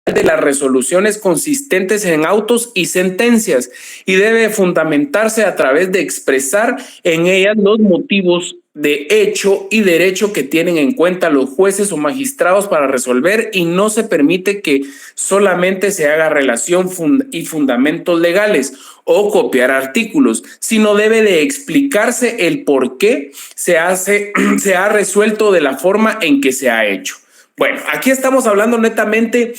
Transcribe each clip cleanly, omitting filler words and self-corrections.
de las resoluciones consistentes en autos y sentencias y debe fundamentarse a través de expresar en ellas los motivos de hecho y derecho que tienen en cuenta los jueces o magistrados para resolver, y no se permite que solamente se haga relación y fundamentos legales o copiar artículos, sino debe de explicarse el por qué se ha resuelto de la forma en que se ha hecho. Bueno, aquí estamos hablando netamente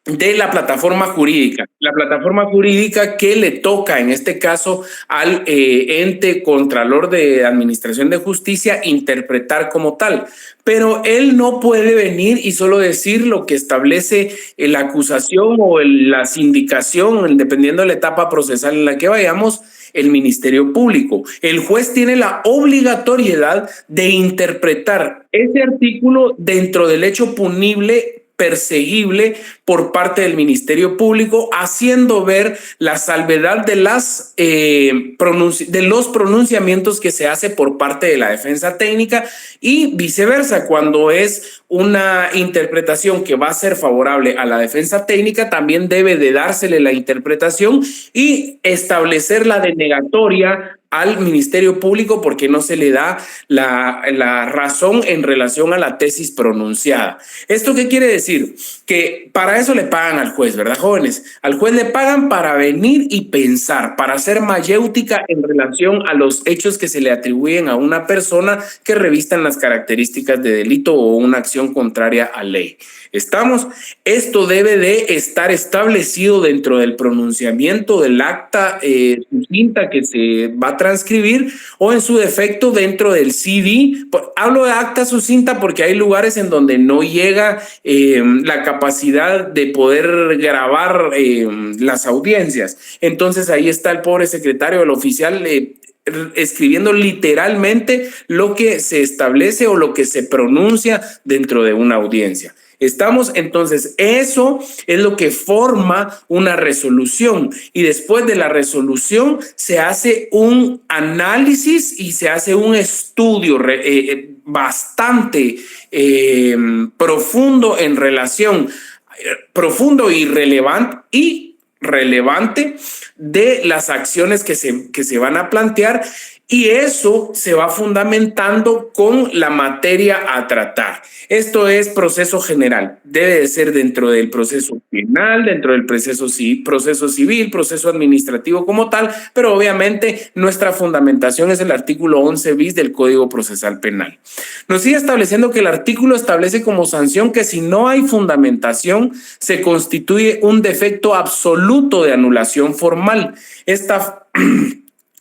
de la plataforma jurídica que le toca en este caso al ente Contralor de Administración de Justicia interpretar como tal, pero él no puede venir y solo decir lo que establece la acusación o la sindicación, dependiendo de la etapa procesal en la que vayamos, el Ministerio Público. El juez tiene la obligatoriedad de interpretar ese artículo dentro del hecho punible perseguible por parte del Ministerio Público, haciendo ver la salvedad de los pronunciamientos que se hace por parte de la defensa técnica, y viceversa. Cuando es una interpretación que va a ser favorable a la defensa técnica, también debe de dársele la interpretación y establecer la denegatoria al Ministerio Público porque no se le da la razón en relación a la tesis pronunciada. ¿Esto qué quiere decir? Que para eso le pagan al juez, ¿verdad, jóvenes? Al juez le pagan para venir y pensar, para hacer mayéutica en relación a los hechos que se le atribuyen a una persona que revistan las características de delito o una acción contraria a ley. ¿Estamos? Esto debe de estar establecido dentro del pronunciamiento del acta sucinta que se va a transcribir, o en su defecto dentro del CD. Hablo de acta sucinta porque hay lugares en donde no llega la capacidad de poder grabar las audiencias. Entonces ahí está el pobre secretario, el oficial, escribiendo literalmente lo que se establece o lo que se pronuncia dentro de una audiencia. ¿Estamos? Entonces, eso es lo que forma una resolución, y después de la resolución se hace un análisis y se hace un estudio bastante profundo en relación, profundo y relevante de las acciones que se van a plantear, y eso se va fundamentando con la materia a tratar. Esto es proceso general. Debe de ser dentro del proceso penal, dentro del proceso civil, proceso administrativo como tal, pero obviamente nuestra fundamentación es el artículo 11 bis del Código Procesal Penal. Nos sigue estableciendo que el artículo establece como sanción que si no hay fundamentación, se constituye un defecto absoluto de anulación formal. Esta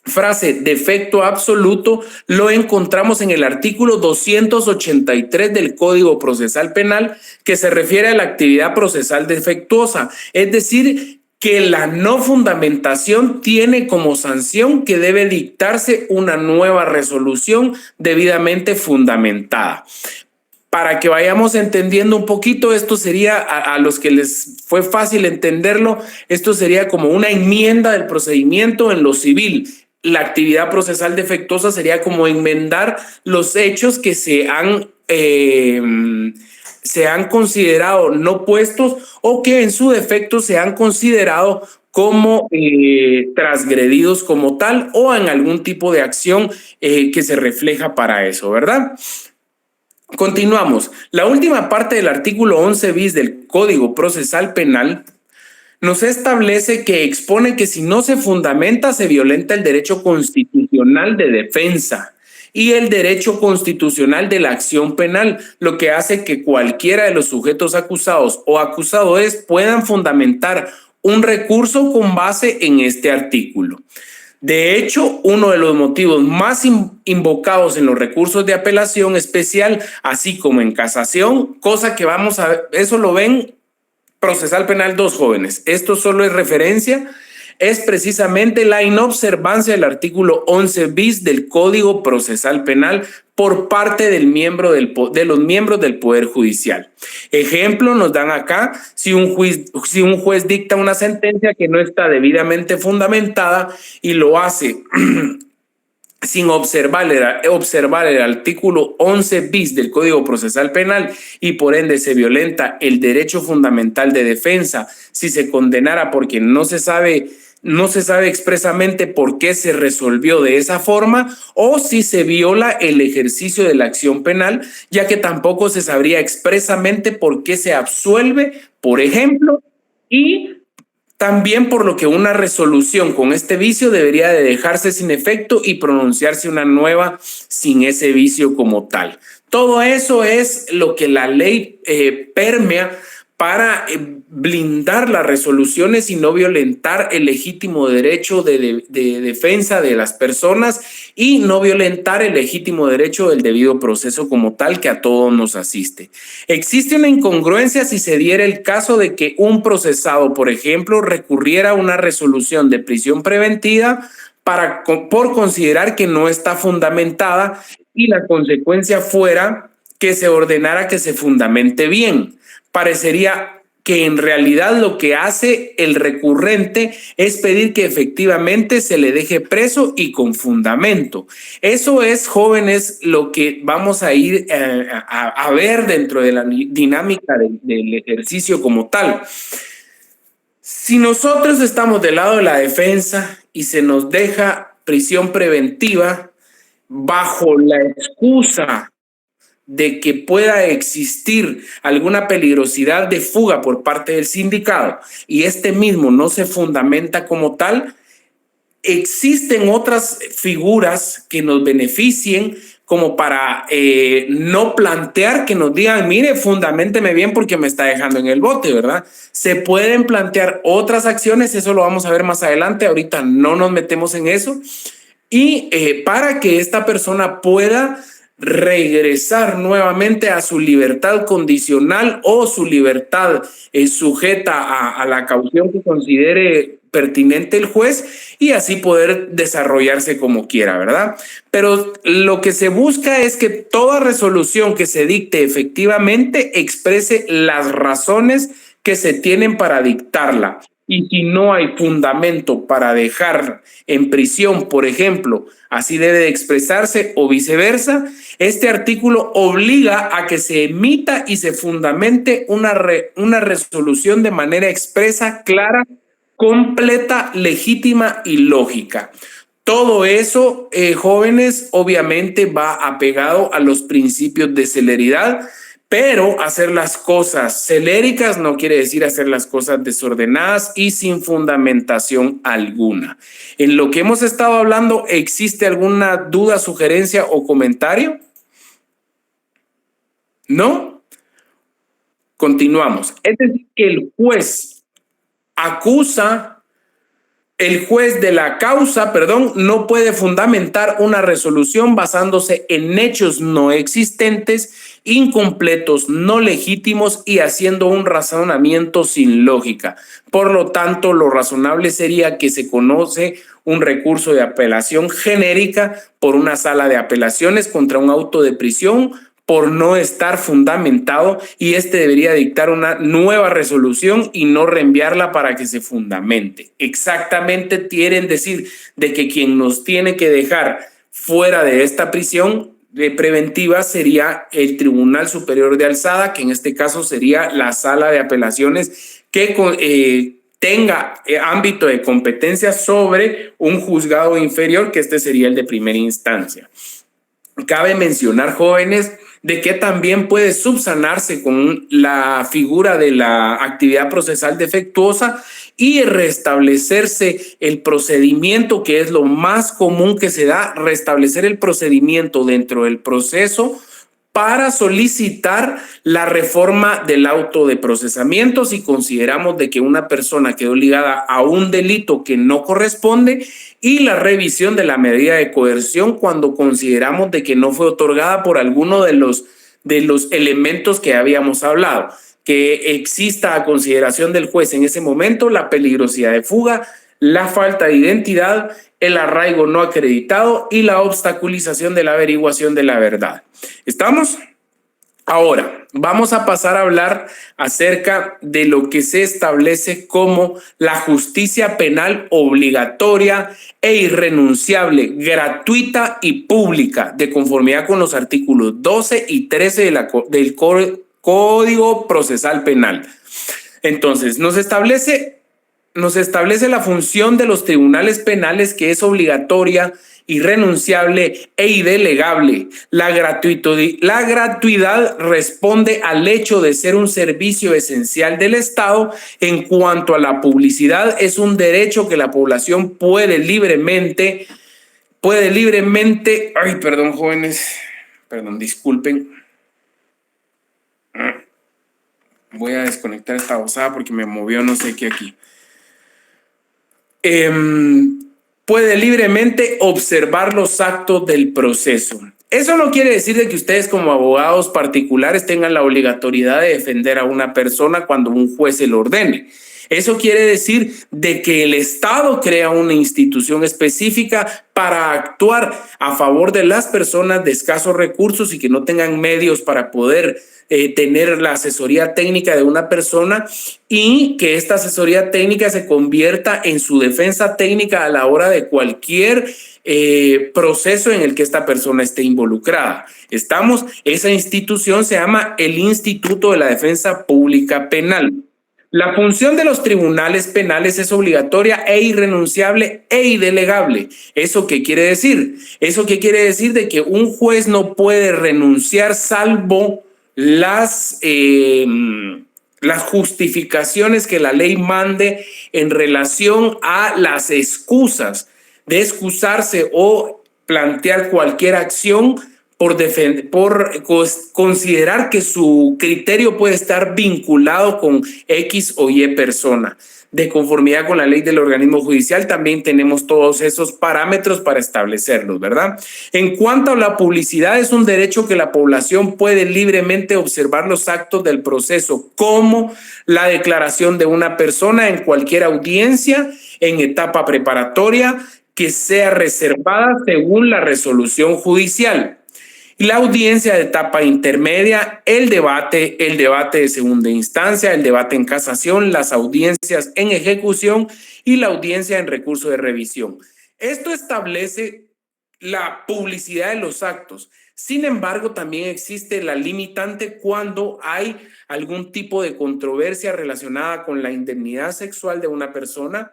frase defecto absoluto lo encontramos en el artículo 283 del Código Procesal Penal, que se refiere a la actividad procesal defectuosa, es decir, que la no fundamentación tiene como sanción que debe dictarse una nueva resolución debidamente fundamentada. Para que vayamos entendiendo un poquito, esto sería, a los que les fue fácil entenderlo, esto sería como una enmienda del procedimiento en lo civil. La actividad procesal defectuosa sería como enmendar los hechos que se han considerado no puestos, o que en su defecto se han considerado como transgredidos como tal, o en algún tipo de acción que se refleja para eso, ¿verdad? Continuamos. La última parte del artículo 11 bis del Código Procesal Penal nos establece que expone que si no se fundamenta, se violenta el derecho constitucional de defensa y el derecho constitucional de la acción penal, lo que hace que cualquiera de los sujetos acusados o acusadores puedan fundamentar un recurso con base en este artículo. De hecho, uno de los motivos más invocados en los recursos de apelación especial, así como en casación, cosa que vamos a ver, eso lo ven Procesal Penal 2, jóvenes. Esto solo es referencia, es precisamente la inobservancia del artículo 11 bis del Código Procesal Penal por parte de los miembros del Poder Judicial. Ejemplo, nos dan acá, si un juez dicta una sentencia que no está debidamente fundamentada y lo hace sin observar el artículo 11 bis del Código Procesal Penal y por ende se violenta el derecho fundamental de defensa si se condenara porque no se sabe expresamente por qué se resolvió de esa forma o si se viola el ejercicio de la acción penal, ya que tampoco se sabría expresamente por qué se absuelve, por ejemplo, y también por lo que una resolución con este vicio debería de dejarse sin efecto y pronunciarse una nueva sin ese vicio como tal. Todo eso es lo que la ley permea para blindar las resoluciones y no violentar el legítimo derecho de defensa de las personas y no violentar el legítimo derecho del debido proceso como tal que a todos nos asiste. Existe una incongruencia si se diera el caso de que un procesado, por ejemplo, recurriera a una resolución de prisión preventiva por considerar que no está fundamentada y la consecuencia fuera que se ordenara que se fundamente bien. Parecería que en realidad lo que hace el recurrente es pedir que efectivamente se le deje preso y con fundamento. Eso es, jóvenes, lo que vamos a ir a ver dentro de la dinámica del ejercicio como tal. Si nosotros estamos del lado de la defensa y se nos deja prisión preventiva bajo la excusa de que pueda existir alguna peligrosidad de fuga por parte del sindicado y este mismo no se fundamenta como tal, existen otras figuras que nos beneficien como para no plantear que nos digan, mire, fundamenteme bien porque me está dejando en el bote, ¿verdad? Se pueden plantear otras acciones, eso lo vamos a ver más adelante, ahorita no nos metemos en eso, y para que esta persona pueda regresar nuevamente a su libertad condicional o su libertad sujeta a la caución que considere pertinente el juez y así poder desarrollarse como quiera, ¿verdad? Pero lo que se busca es que toda resolución que se dicte efectivamente exprese las razones que se tienen para dictarla. Y si no hay fundamento para dejar en prisión, por ejemplo, así debe de expresarse o viceversa, este artículo obliga a que se emita y se fundamente una resolución de manera expresa, clara, completa, legítima y lógica. Todo eso, jóvenes, obviamente va apegado a los principios de celeridad, pero hacer las cosas celéricas no quiere decir hacer las cosas desordenadas y sin fundamentación alguna. En lo que hemos estado hablando, ¿existe alguna duda, sugerencia o comentario? ¿No? Continuamos. Es decir, que el juez de la causa, no puede fundamentar una resolución basándose en hechos no existentes, incompletos, no legítimos y haciendo un razonamiento sin lógica. Por lo tanto, lo razonable sería que se conoce un recurso de apelación genérica por una sala de apelaciones contra un auto de prisión por no estar fundamentado y este debería dictar una nueva resolución y no reenviarla para que se fundamente. Exactamente quieren decir de que quien nos tiene que dejar fuera de esta prisión preventiva sería el Tribunal Superior de Alzada, que en este caso sería la sala de apelaciones que tenga ámbito de competencia sobre un juzgado inferior, que este sería el de primera instancia. Cabe mencionar, jóvenes, de que también puede subsanarse con la figura de la actividad procesal defectuosa y restablecerse el procedimiento, que es lo más común que se da, restablecer el procedimiento dentro del proceso para solicitar la reforma del auto de procesamiento si consideramos de que una persona quedó ligada a un delito que no corresponde y la revisión de la medida de coerción cuando consideramos de que no fue otorgada por alguno de los elementos que habíamos hablado, que exista a consideración del juez en ese momento la peligrosidad de fuga, la falta de identidad, el arraigo no acreditado y la obstaculización de la averiguación de la verdad. ¿Estamos? Ahora, vamos a pasar a hablar acerca de lo que se establece como la justicia penal obligatoria e irrenunciable, gratuita y pública, de conformidad con los artículos 12 y 13 del Código Procesal Penal. Entonces, nos establece la función de los tribunales penales, que es obligatoria, irrenunciable e indelegable. La gratuidad responde al hecho de ser un servicio esencial del Estado. En cuanto a la publicidad, es un derecho que la población puede libremente, ay, perdón, jóvenes, perdón, disculpen. Voy a desconectar esta bozada porque me movió no sé qué aquí. Puede libremente observar los actos del proceso. Eso no quiere decir de que ustedes como abogados particulares tengan la obligatoriedad de defender a una persona cuando un juez se lo ordene. Eso quiere decir de que el Estado crea una institución específica para actuar a favor de las personas de escasos recursos y que no tengan medios para poder tener la asesoría técnica de una persona, y que esta asesoría técnica se convierta en su defensa técnica a la hora de cualquier proceso en el que esta persona esté involucrada. Esa institución se llama el Instituto de la Defensa Pública Penal. La función de los tribunales penales es obligatoria e irrenunciable e indelegable. ¿Eso qué quiere decir? Eso qué quiere decir de que un juez no puede renunciar salvo las justificaciones que la ley mande en relación a las excusas de excusarse o plantear cualquier acción por considerar que su criterio puede estar vinculado con X o Y persona. De conformidad con la ley del organismo judicial, también tenemos todos esos parámetros para establecerlos, ¿verdad? En cuanto a la publicidad, es un derecho que la población puede libremente observar los actos del proceso, como la declaración de una persona en cualquier audiencia en etapa preparatoria que sea reservada según la resolución judicial. La audiencia de etapa intermedia, el debate de segunda instancia, el debate en casación, las audiencias en ejecución y la audiencia en recurso de revisión. Esto establece la publicidad de los actos. Sin embargo, también existe la limitante cuando hay algún tipo de controversia relacionada con la indemnidad sexual de una persona,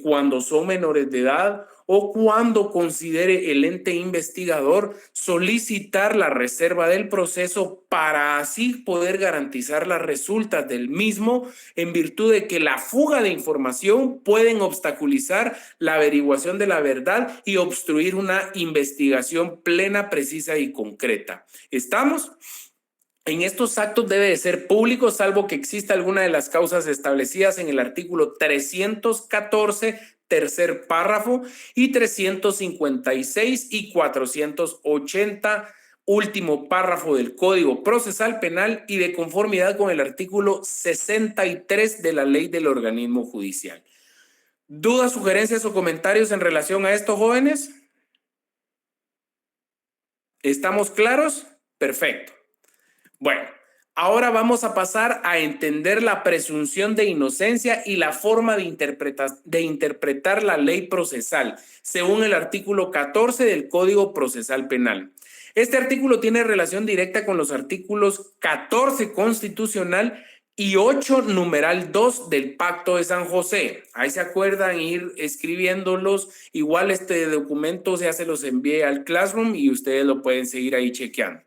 cuando son menores de edad, o cuando considere el ente investigador solicitar la reserva del proceso para así poder garantizar las resultas del mismo, en virtud de que la fuga de información pueden obstaculizar la averiguación de la verdad y obstruir una investigación plena, precisa y concreta. ¿Estamos? En estos actos debe de ser público, salvo que exista alguna de las causas establecidas en el artículo 314, tercer párrafo, y 356 y 480, último párrafo del Código Procesal Penal, y de conformidad con el artículo 63 de la Ley del Organismo Judicial. ¿Dudas, sugerencias o comentarios en relación a esto, jóvenes? ¿Estamos claros? Perfecto. Bueno, ahora vamos a pasar a entender la presunción de inocencia y la forma de interpretar la ley procesal, según el artículo 14 del Código Procesal Penal. Este artículo tiene relación directa con los artículos 14 constitucional y 8 numeral 2 del Pacto de San José. Ahí se acuerdan ir escribiéndolos. Igual este documento ya se los envié al Classroom y ustedes lo pueden seguir ahí chequeando.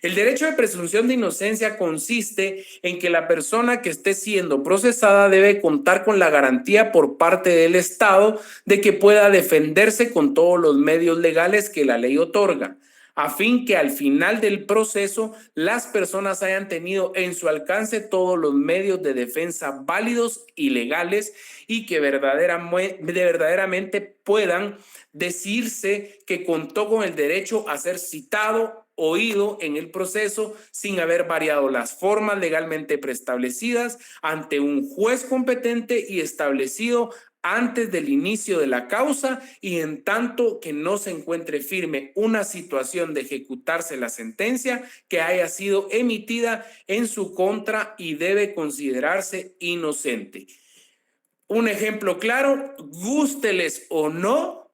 El derecho de presunción de inocencia consiste en que la persona que esté siendo procesada debe contar con la garantía por parte del Estado de que pueda defenderse con todos los medios legales que la ley otorga, a fin que al final del proceso las personas hayan tenido en su alcance todos los medios de defensa válidos y legales, y que verdaderamente puedan decirse que contó con el derecho a ser citado oído en el proceso sin haber variado las formas legalmente preestablecidas ante un juez competente y establecido antes del inicio de la causa y en tanto que no se encuentre firme una situación de ejecutarse la sentencia que haya sido emitida en su contra y debe considerarse inocente. Un ejemplo claro, gústeles o no,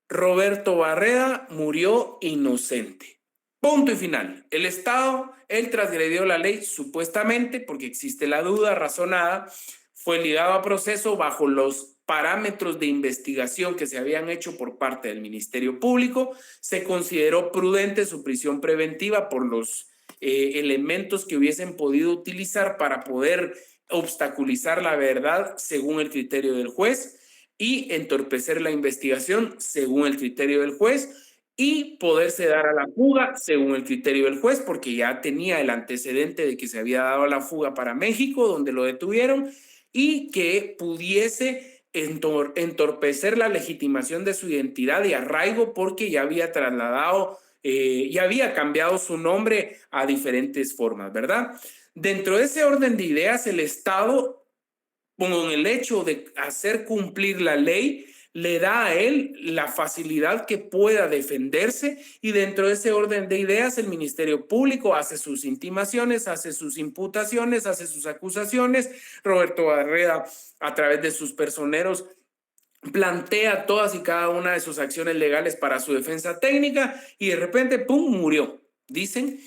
Roberto Barreda murió inocente. Punto y final. El Estado, él transgredió la ley supuestamente porque existe la duda razonada, fue ligado a proceso bajo los parámetros de investigación que se habían hecho por parte del Ministerio Público. Se consideró prudente su prisión preventiva por los elementos que hubiesen podido utilizar para poder obstaculizar la verdad según el criterio del juez y entorpecer la investigación según el criterio del juez y poderse dar a la fuga según el criterio del juez, porque ya tenía el antecedente de que se había dado a la fuga para México, donde lo detuvieron, y que pudiese entorpecer la legitimación de su identidad y arraigo porque ya había trasladado, ya había cambiado su nombre a diferentes formas, ¿verdad? Dentro de ese orden de ideas, el Estado, con el hecho de hacer cumplir la ley, le da a él la facilidad que pueda defenderse y dentro de ese orden de ideas el Ministerio Público hace sus intimaciones, hace sus imputaciones, hace sus acusaciones. Roberto Barreda, a través de sus personeros, plantea todas y cada una de sus acciones legales para su defensa técnica y de repente, ¡pum!, murió, dicen.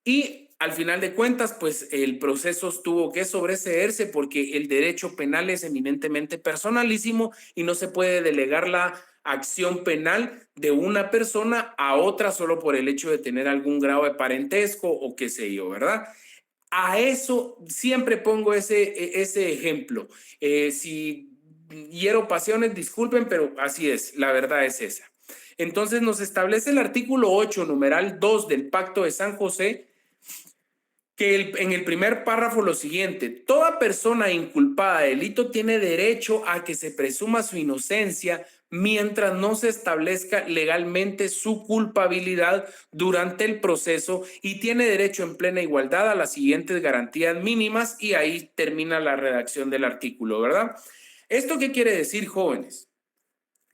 Y al final de cuentas, pues el proceso tuvo que sobreseerse porque el derecho penal es eminentemente personalísimo y no se puede delegar la acción penal de una persona a otra solo por el hecho de tener algún grado de parentesco o qué sé yo, ¿verdad? A eso siempre pongo ese ejemplo. Si hiero pasiones, disculpen, pero así es, la verdad es esa. Entonces nos establece el artículo 8, numeral 2 del Pacto de San José, que en el primer párrafo lo siguiente: toda persona inculpada de delito tiene derecho a que se presuma su inocencia mientras no se establezca legalmente su culpabilidad durante el proceso y tiene derecho en plena igualdad a las siguientes garantías mínimas, y ahí termina la redacción del artículo, ¿verdad? ¿Esto qué quiere decir, jóvenes?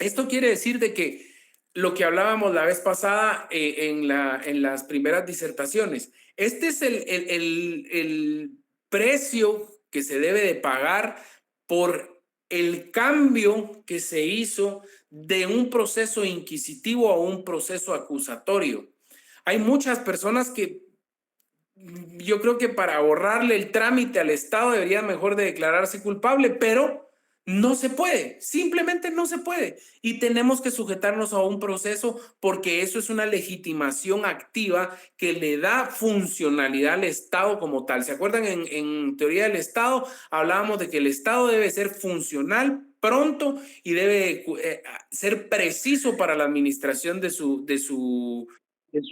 Esto quiere decir de que lo que hablábamos la vez pasada en las primeras disertaciones, este es el precio que se debe de pagar por el cambio que se hizo de un proceso inquisitivo a un proceso acusatorio. Hay muchas personas que yo creo que para ahorrarle el trámite al Estado debería mejor de declararse culpable, pero no se puede, simplemente no se puede. Y tenemos que sujetarnos a un proceso porque eso es una legitimación activa que le da funcionalidad al Estado como tal. ¿Se acuerdan? En teoría del Estado hablábamos de que el Estado debe ser funcional pronto y debe ser preciso para la administración de su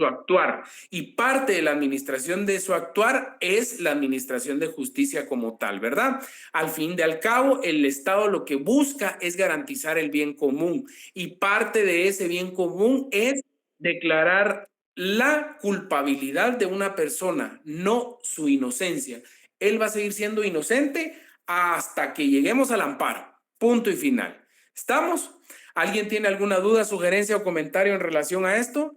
actuar. Y parte de la administración de su actuar es la administración de justicia como tal, ¿verdad? Al fin de al cabo, el Estado lo que busca es garantizar el bien común y parte de ese bien común es declarar la culpabilidad de una persona, no su inocencia. Él va a seguir siendo inocente hasta que lleguemos al amparo. Punto y final. ¿Estamos? ¿Alguien tiene alguna duda, sugerencia o comentario en relación a esto?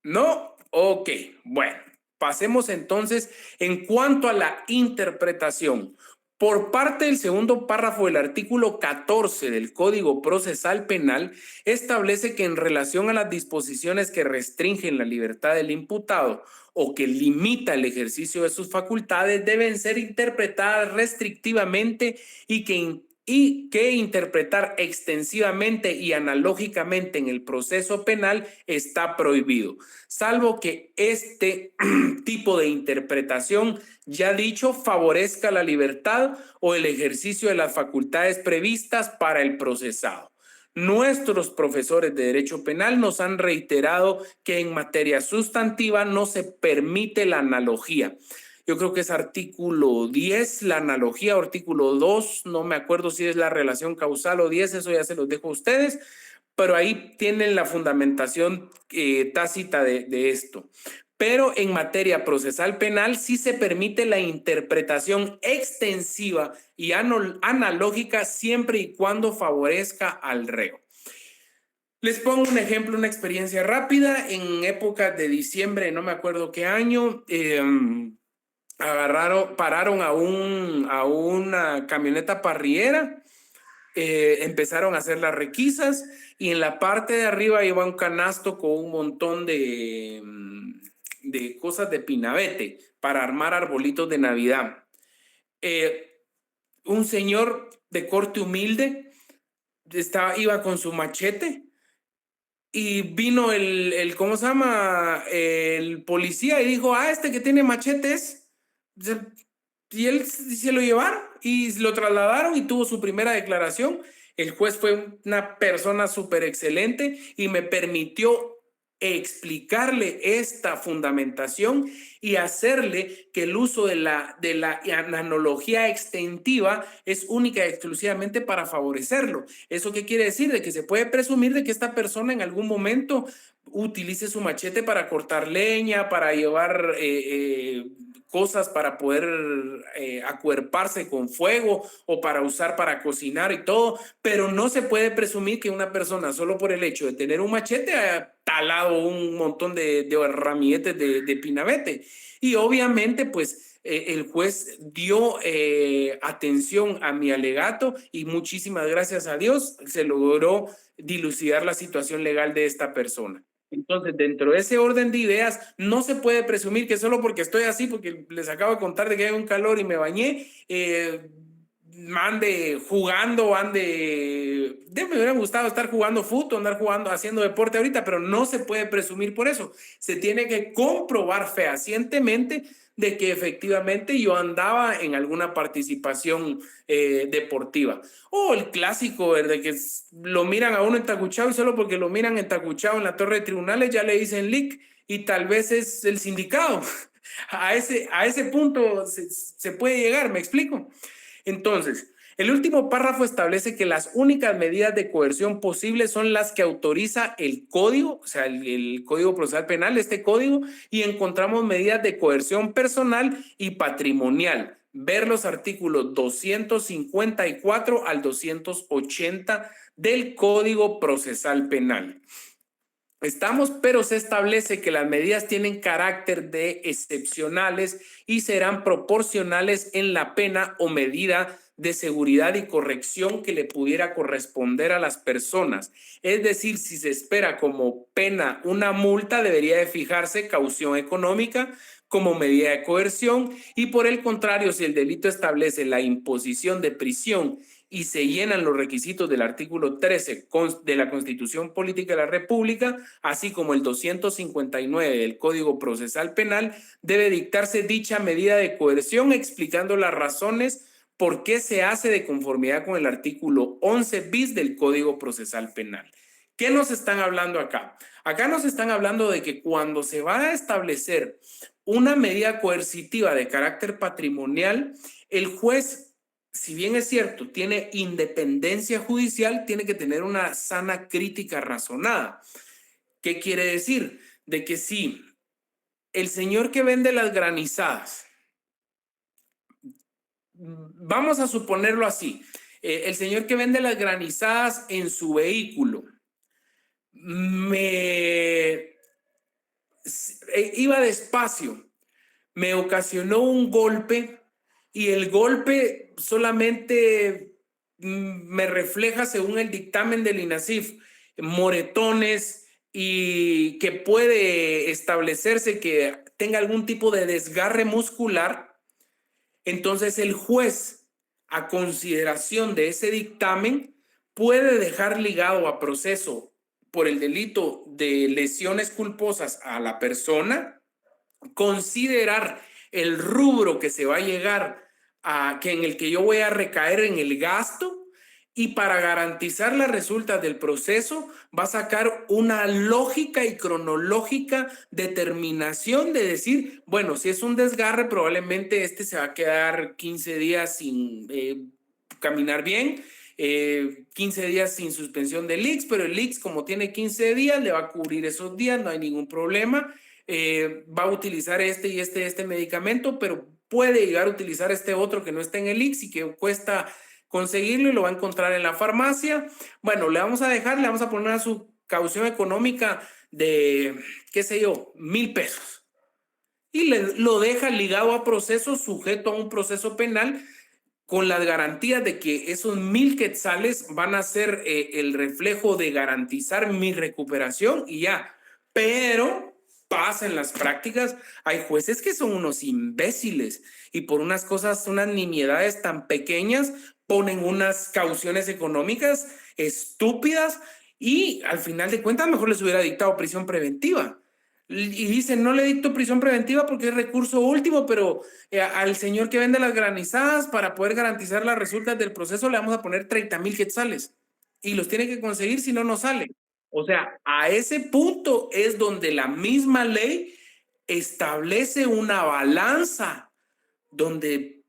¿No? Ok, bueno, pasemos entonces en cuanto a la interpretación. Por parte del segundo párrafo del artículo 14 del Código Procesal Penal, establece que en relación a las disposiciones que restringen la libertad del imputado o que limita el ejercicio de sus facultades, deben ser interpretadas restrictivamente y que interpretar extensivamente y analógicamente en el proceso penal está prohibido, salvo que este tipo de interpretación, ya dicho, favorezca la libertad o el ejercicio de las facultades previstas para el procesado. Nuestros profesores de Derecho Penal nos han reiterado que en materia sustantiva no se permite la analogía. Yo creo que es artículo 10, la analogía, o artículo 2, no me acuerdo si es la relación causal o 10, eso ya se los dejo a ustedes, pero ahí tienen la fundamentación tácita de esto. Pero en materia procesal penal sí se permite la interpretación extensiva y analógica siempre y cuando favorezca al reo. Les pongo un ejemplo, una experiencia rápida. En época de diciembre, no me acuerdo qué año, pararon a una camioneta parrillera, empezaron a hacer las requisas y en la parte de arriba iba un canasto con un montón de cosas de pinabete para armar arbolitos de Navidad. Un señor de corte humilde iba con su machete y vino ¿cómo se llama? El policía y dijo, este que tiene machetes. Y él se lo llevaron y lo trasladaron y tuvo su primera declaración. El juez fue una persona súper excelente y me permitió explicarle esta fundamentación y hacerle que el uso de la analogía extentiva es única y exclusivamente para favorecerlo. ¿Eso qué quiere decir? De que se puede presumir de que esta persona en algún momento utilice su machete para cortar leña, para llevar cosas para poder acuerparse con fuego o para usar para cocinar y todo, pero no se puede presumir que una persona solo por el hecho de tener un machete haya talado un montón de ramilletes de pinabete. Y obviamente pues el juez dio atención a mi alegato y muchísimas gracias a Dios se logró dilucidar la situación legal de esta persona. Entonces, dentro de ese orden de ideas, no se puede presumir que solo porque estoy así, porque les acabo de contar de que hay un calor y me bañé, ande jugando, me hubiera gustado estar jugando fútbol, andar jugando, haciendo deporte ahorita, pero no se puede presumir por eso. Se tiene que comprobar fehacientemente de que efectivamente yo andaba en alguna participación deportiva. O el clásico, de que lo miran a uno entacuchado y solo porque lo miran entacuchado en la torre de tribunales ya le dicen lic y tal vez es el sindicado. A ese punto se puede llegar, ¿me explico? Entonces, el último párrafo establece que las únicas medidas de coerción posibles son las que autoriza el código, o sea, el Código Procesal Penal, este código, y encontramos medidas de coerción personal y patrimonial. Ver los artículos 254 al 280 del Código Procesal Penal. Pero se establece que las medidas tienen carácter de excepcionales y serán proporcionales en la pena o medida de seguridad y corrección que le pudiera corresponder a las personas. Es decir, si se espera como pena una multa, debería de fijarse caución económica como medida de coerción y por el contrario, si el delito establece la imposición de prisión y se llenan los requisitos del artículo 13 de la Constitución Política de la República, así como el 259 del Código Procesal Penal, debe dictarse dicha medida de coerción explicando las razones por qué se hace de conformidad con el artículo 11 bis del Código Procesal Penal. ¿Qué nos están hablando acá? Acá nos están hablando de que cuando se va a establecer una medida coercitiva de carácter patrimonial, el juez, si bien es cierto, tiene independencia judicial, tiene que tener una sana crítica razonada. ¿Qué quiere decir? De que si el señor que vende las granizadas, vamos a suponerlo así, el señor que vende las granizadas en su vehículo, iba despacio, me ocasionó un golpe y el golpe solamente me refleja, según el dictamen del INASIF, moretones y que puede establecerse que tenga algún tipo de desgarre muscular. Entonces el juez, a consideración de ese dictamen, puede dejar ligado a proceso por el delito de lesiones culposas a la persona, considerar el rubro que se va a llegar en el que yo voy a recaer en el gasto y para garantizar las resultas del proceso va a sacar una lógica y cronológica determinación de decir, bueno, si es un desgarre probablemente se va a quedar 15 días sin caminar bien. 15 días sin suspensión del IX, pero el IX como tiene 15 días, le va a cubrir esos días, no hay ningún problema. Va a utilizar este y este medicamento, pero puede llegar a utilizar este otro que no está en el IX y que cuesta conseguirlo y lo va a encontrar en la farmacia. Bueno, le vamos a poner a su caución económica de, qué sé yo, 1,000 pesos. Y lo deja ligado a proceso, sujeto a un proceso penal, con las garantías de que esos 1,000 quetzales van a ser el reflejo de garantizar mi recuperación y ya. Pero pasa en las prácticas, hay jueces que son unos imbéciles y por unas cosas, unas nimiedades tan pequeñas, ponen unas cauciones económicas estúpidas y al final de cuentas mejor les hubiera dictado prisión preventiva. Y dicen, no le dicto prisión preventiva porque es recurso último, pero al señor que vende las granizadas, para poder garantizar las resultas del proceso, le vamos a poner 30,000 quetzales. Y los tiene que conseguir, si no, no sale. O sea, a ese punto es donde la misma ley establece una balanza, donde,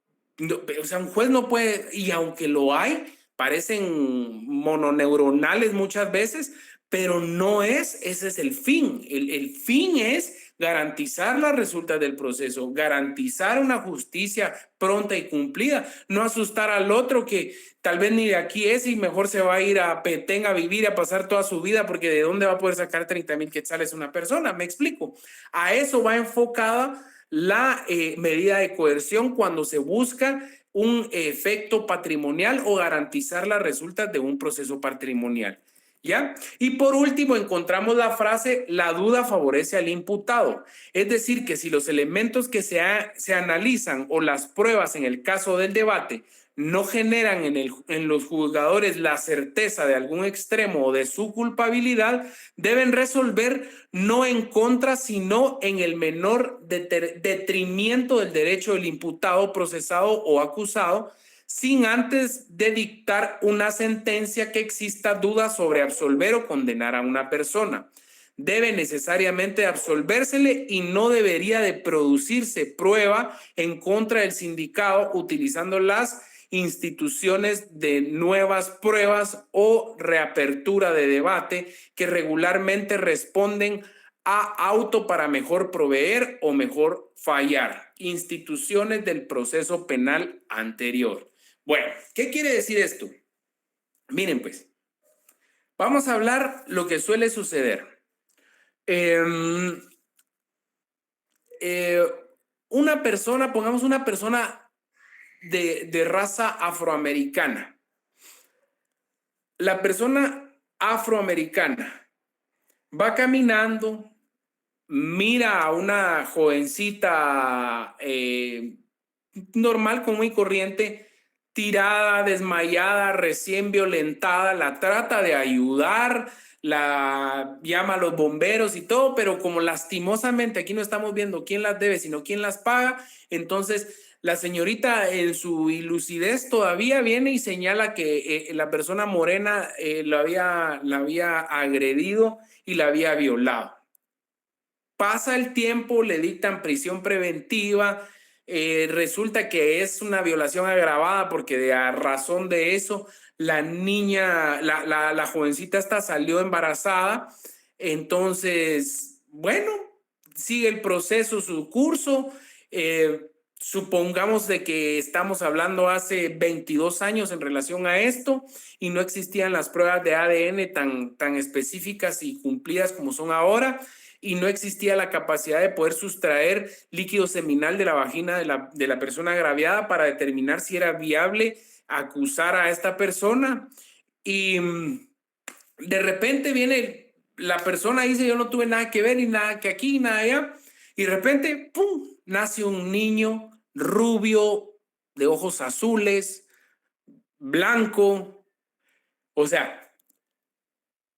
o sea, un juez no puede, y aunque lo hay, parecen mononeuronales muchas veces, pero no es, ese es el fin. El fin es garantizar las resultas del proceso, garantizar una justicia pronta y cumplida, no asustar al otro que tal vez ni de aquí es y mejor se va a ir a Petén a vivir, a pasar toda su vida, porque de dónde va a poder sacar 30,000 quetzales una persona. Me explico. A eso va enfocada la medida de coerción cuando se busca un efecto patrimonial o garantizar las resultas de un proceso patrimonial. ¿Ya? Y por último, encontramos la frase, la duda favorece al imputado. Es decir, que si los elementos que se analizan o las pruebas en el caso del debate no generan en los juzgadores la certeza de algún extremo o de su culpabilidad, deben resolver no en contra, sino en el menor detrimento del derecho del imputado, procesado o acusado, sin antes de dictar una sentencia que exista duda sobre absolver o condenar a una persona. Debe necesariamente absolvérsele y no debería de producirse prueba en contra del sindicado utilizando las instituciones de nuevas pruebas o reapertura de debate que regularmente responden a auto para mejor proveer o mejor fallar. Instituciones del proceso penal anterior. Bueno, ¿qué quiere decir esto? Miren, pues, vamos a hablar lo que suele suceder. Una persona, pongamos una persona de raza afroamericana. La persona afroamericana va caminando, mira a una jovencita normal, común y corriente, tirada, desmayada, recién violentada, la trata de ayudar, la llama a los bomberos y todo, pero como lastimosamente aquí no estamos viendo quién las debe, sino quién las paga, entonces la señorita en su ilucidez todavía viene y señala que la persona morena la había agredido y la había violado. Pasa el tiempo, le dictan prisión preventiva, resulta que es una violación agravada porque a razón de eso la niña, la jovencita esta salió embarazada. Entonces, bueno, sigue el proceso, su curso. Supongamos de que estamos hablando hace 22 años en relación a esto y no existían las pruebas de ADN tan específicas y cumplidas como son ahora, y no existía la capacidad de poder sustraer líquido seminal de la vagina de la persona agraviada para determinar si era viable acusar a esta persona. Y de repente viene la persona y dice, yo no tuve nada que ver, ni nada que aquí, ni nada allá. Y de repente, ¡pum!, nace un niño rubio, de ojos azules, blanco. O sea,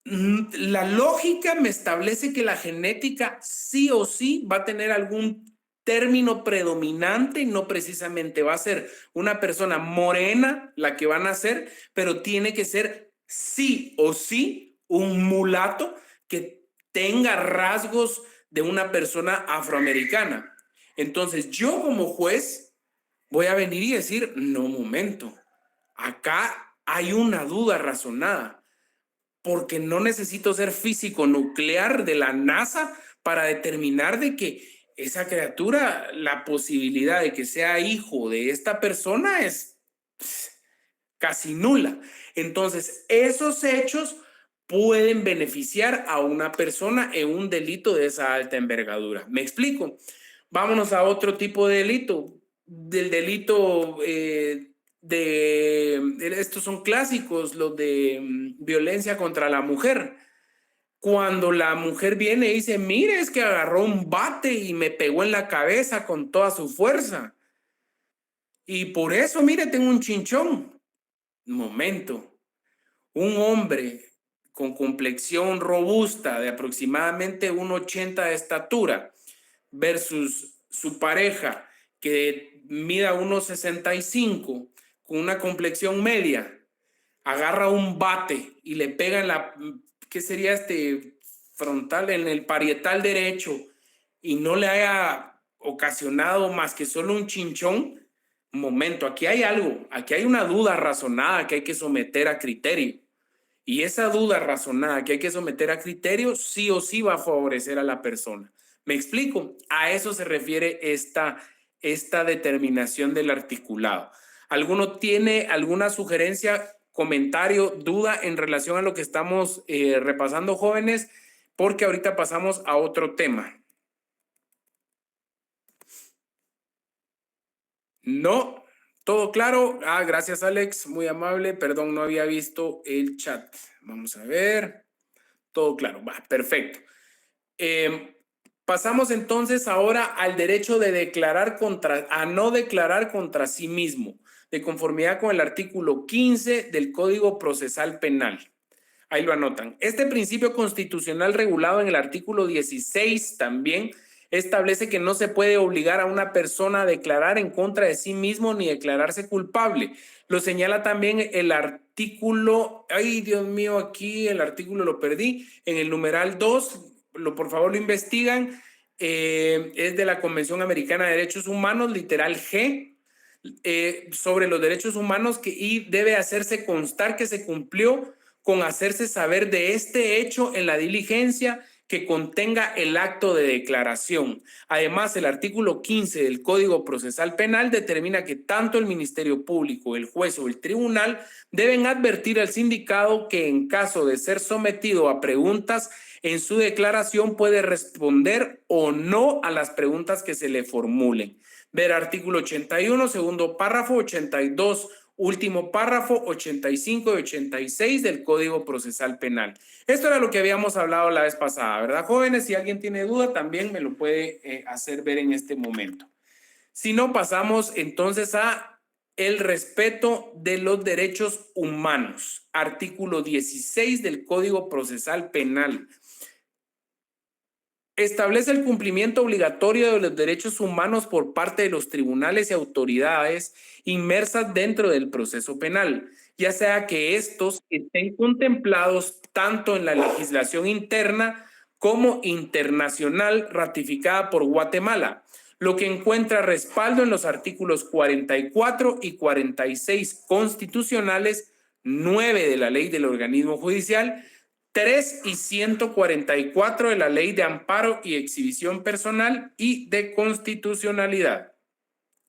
la lógica me establece que la genética sí o sí va a tener algún término predominante y no precisamente va a ser una persona morena la que va a nacer, pero tiene que ser sí o sí un mulato que tenga rasgos de una persona afroamericana. Entonces yo como juez voy a venir y decir, no, momento, acá hay una duda razonada, porque no necesito ser físico nuclear de la NASA para determinar de que esa criatura, la posibilidad de que sea hijo de esta persona es casi nula. Entonces, esos hechos pueden beneficiar a una persona en un delito de esa alta envergadura. ¿Me explico? Vámonos a otro tipo de delito, del delito estos son clásicos, los de violencia contra la mujer. Cuando la mujer viene y dice, mire, es que agarró un bate y me pegó en la cabeza con toda su fuerza. Y por eso, mire, tengo un chinchón. Un momento, un hombre con complexión robusta de aproximadamente 1,80 de estatura versus su pareja que mida 1,65 con una complexión media, agarra un bate y le pega en la, ¿qué sería este frontal? En el parietal derecho y no le haya ocasionado más que solo un chinchón. Un momento, aquí hay algo, aquí hay una duda razonada que hay que someter a criterio. Y esa duda razonada que hay que someter a criterio sí o sí va a favorecer a la persona. ¿Me explico? A eso se refiere esta determinación del articulado. ¿Alguno tiene alguna sugerencia, comentario, duda en relación a lo que estamos repasando, jóvenes? Porque ahorita pasamos a otro tema. No, todo claro. Ah, gracias, Alex, muy amable. Perdón, no había visto el chat. Vamos a ver. Todo claro, va, perfecto. Eh, Pasamos entonces ahora al derecho de a no declarar contra sí mismo, de conformidad con el artículo 15 del Código Procesal Penal. Ahí lo anotan. Este principio constitucional regulado en el artículo 16 también establece que no se puede obligar a una persona a declarar en contra de sí mismo ni declararse culpable. Lo señala también el artículo, ay Dios mío, aquí el artículo lo perdí, en el numeral 2, por favor lo investigan, es de la Convención Americana de Derechos Humanos, literal G, sobre los derechos humanos y debe hacerse constar que se cumplió con hacerse saber de este hecho en la diligencia que contenga el acto de declaración. Además, el artículo 15 del Código Procesal Penal determina que tanto el Ministerio Público, el juez o el tribunal deben advertir al sindicado que en caso de ser sometido a preguntas en su declaración puede responder o no a las preguntas que se le formulen. Ver artículo 81, segundo párrafo, 82, último párrafo, 85 y 86 del Código Procesal Penal. Esto era lo que habíamos hablado la vez pasada, ¿verdad, jóvenes? Si alguien tiene duda, también me lo puede hacer ver en este momento. Si no, pasamos entonces a el respeto de los derechos humanos. Artículo 16 del Código Procesal Penal. Establece el cumplimiento obligatorio de los derechos humanos por parte de los tribunales y autoridades inmersas dentro del proceso penal, ya sea que estos estén contemplados tanto en la legislación interna como internacional ratificada por Guatemala, lo que encuentra respaldo en los artículos 44 y 46 constitucionales, 9 de la Ley del Organismo Judicial, 3 y 144 de la Ley de Amparo y Exhibición Personal y de Constitucionalidad.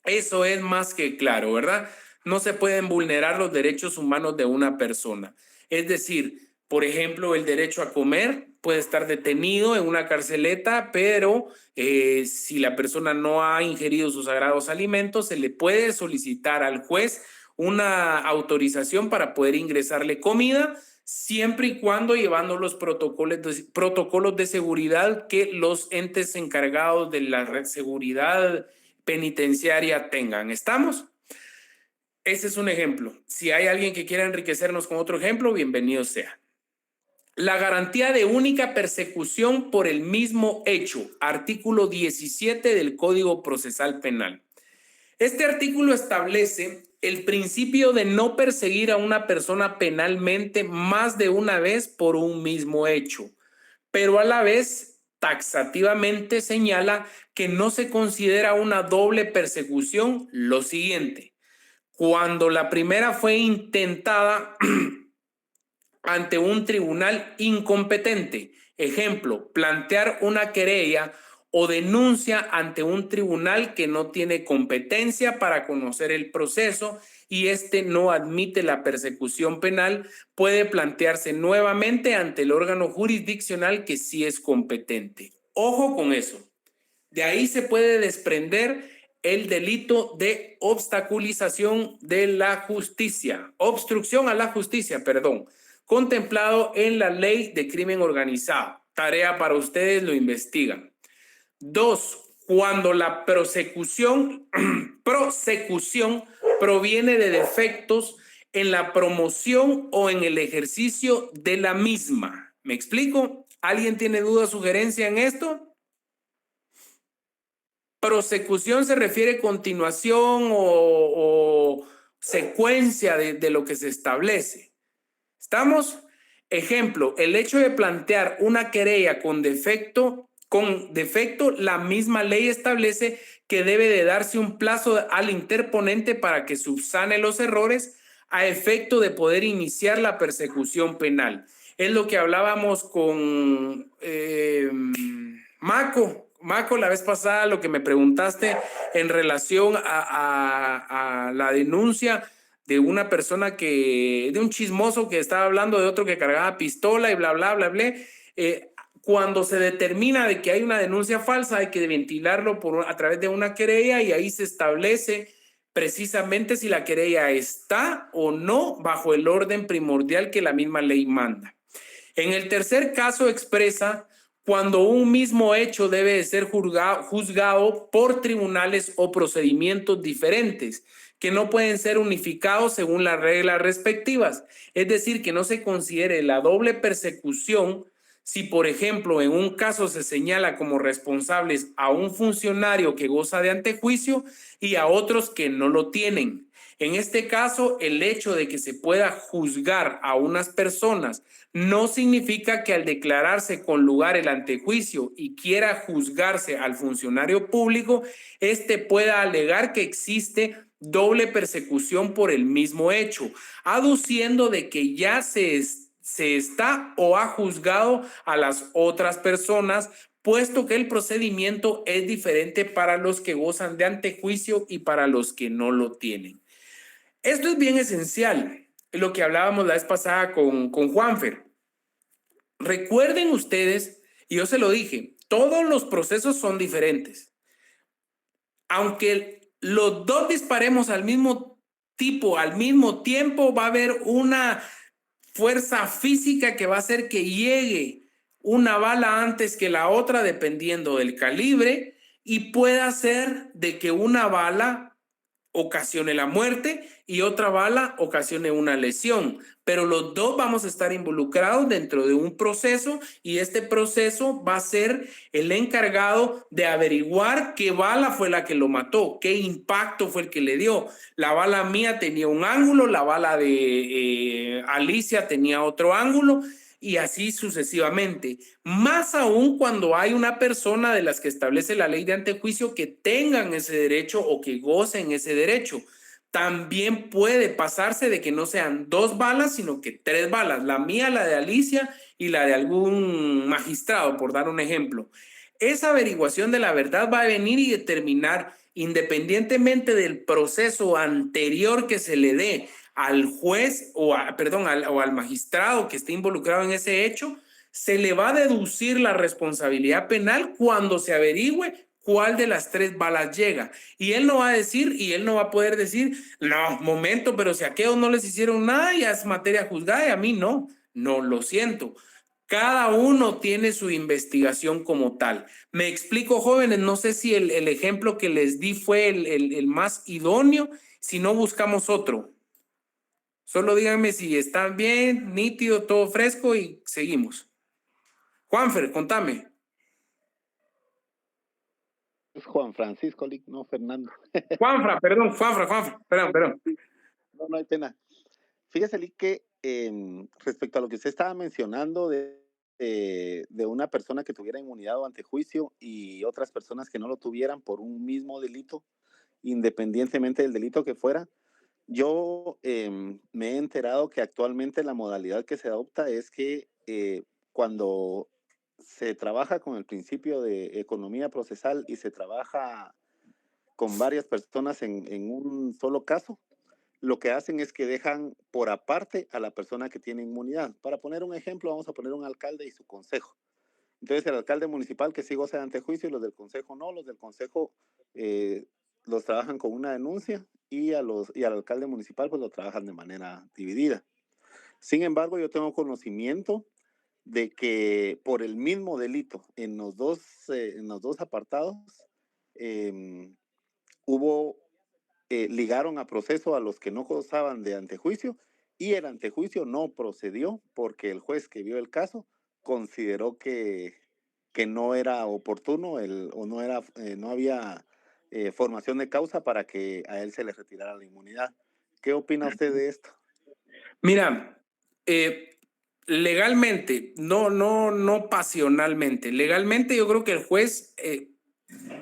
Eso es más que claro, ¿verdad? No se pueden vulnerar los derechos humanos de una persona. Es decir, por ejemplo, el derecho a comer puede estar detenido en una carceleta, pero si la persona no ha ingerido sus sagrados alimentos, se le puede solicitar al juez una autorización para poder ingresarle comida, siempre y cuando llevando los protocolos de seguridad que los entes encargados de la seguridad penitenciaria tengan. ¿Estamos? Ese es un ejemplo. Si hay alguien que quiera enriquecernos con otro ejemplo, bienvenido sea. La garantía de única persecución por el mismo hecho, artículo 17 del Código Procesal Penal. Este artículo establece el principio de no perseguir a una persona penalmente más de una vez por un mismo hecho, pero a la vez taxativamente señala que no se considera una doble persecución lo siguiente: cuando la primera fue intentada ante un tribunal incompetente. Ejemplo, plantear una querella o denuncia ante un tribunal que no tiene competencia para conocer el proceso y este no admite la persecución penal, puede plantearse nuevamente ante el órgano jurisdiccional que sí es competente. Ojo con eso. De ahí se puede desprender el delito de obstaculización de la justicia, obstrucción a la justicia, perdón, contemplado en la ley de crimen organizado. Tarea para ustedes, lo investigan. Dos, cuando la prosecución proviene de defectos en la promoción o en el ejercicio de la misma. ¿Me explico? ¿Alguien tiene duda o sugerencia en esto? Prosecución se refiere a continuación o secuencia de lo que se establece. ¿Estamos? Ejemplo, el hecho de plantear una querella con defecto, la misma ley establece que debe de darse un plazo al interponente para que subsane los errores a efecto de poder iniciar la persecución penal. Es lo que hablábamos con Maco, la vez pasada, lo que me preguntaste en relación a la denuncia de una persona de un chismoso que estaba hablando de otro que cargaba pistola y bla, bla, bla, bla. Cuando se determina de que hay una denuncia falsa, hay que ventilarlo a través de una querella y ahí se establece precisamente si la querella está o no bajo el orden primordial que la misma ley manda. En el tercer caso expresa cuando un mismo hecho debe de ser juzgado por tribunales o procedimientos diferentes que no pueden ser unificados según las reglas respectivas. Es decir, que no se considere la doble persecución si, por ejemplo, en un caso se señala como responsables a un funcionario que goza de antejuicio y a otros que no lo tienen. En este caso, el hecho de que se pueda juzgar a unas personas no significa que al declararse con lugar el antejuicio y quiera juzgarse al funcionario público, éste pueda alegar que existe doble persecución por el mismo hecho, aduciendo de que ya se está o ha juzgado a las otras personas, puesto que el procedimiento es diferente para los que gozan de antejuicio y para los que no lo tienen. Esto es bien esencial, lo que hablábamos la vez pasada con Juanfer. Recuerden ustedes, y yo se lo dije, todos los procesos son diferentes. Aunque los dos disparemos al mismo tipo, al mismo tiempo, va a haber una fuerza física que va a hacer que llegue una bala antes que la otra, dependiendo del calibre, y puede hacer de que una bala ocasione la muerte y otra bala ocasione una lesión, pero los dos vamos a estar involucrados dentro de un proceso y este proceso va a ser el encargado de averiguar qué bala fue la que lo mató, qué impacto fue el que le dio. La bala mía tenía un ángulo, la bala de Alicia tenía otro ángulo y así sucesivamente. Más aún cuando hay una persona de las que establece la ley de antejuicio que tengan ese derecho o que gocen ese derecho. También puede pasarse de que no sean dos balas, sino que tres balas. La mía, la de Alicia y la de algún magistrado, por dar un ejemplo. Esa averiguación de la verdad va a venir y determinar, independientemente del proceso anterior que se le dé al juez o al magistrado que esté involucrado en ese hecho, se le va a deducir la responsabilidad penal cuando se averigüe cuál de las tres balas llega. Y él no va a decir, y él no va a poder decir, no, momento, pero si a aquellos no les hicieron nada, ya es materia juzgada y a mí no. No, lo siento. Cada uno tiene su investigación como tal. Me explico, jóvenes, no sé si el ejemplo que les di fue el más idóneo, si no buscamos otro. Solo díganme si están bien, nítido, todo fresco y seguimos. Juanfer, contame. Es Juan Francisco, no Fernando. Juanfra, perdón. No, no hay pena. Fíjese, Lick, que respecto a lo que usted estaba mencionando de una persona que tuviera inmunidad o antejuicio y otras personas que no lo tuvieran por un mismo delito, independientemente del delito que fuera, Yo me he enterado que actualmente la modalidad que se adopta es que cuando se trabaja con el principio de economía procesal y se trabaja con varias personas en un solo caso, lo que hacen es que dejan por aparte a la persona que tiene inmunidad. Para poner un ejemplo, vamos a poner un alcalde y su consejo. Entonces, el alcalde municipal que sí goza de antejuicio y los del consejo no, los del consejo eh, los trabajan con una denuncia y al alcalde municipal pues lo trabajan de manera dividida. Sin embargo, yo tengo conocimiento de que por el mismo delito en los dos apartados eh, hubo ligaron a proceso a los que no gozaban de antejuicio y el antejuicio no procedió porque el juez que vio el caso consideró que no era oportuno o no, no había formación de causa para que a él se le retirara la inmunidad. ¿Qué opina usted de esto? Mira, eh, legalmente, no pasionalmente, legalmente yo creo que el juez,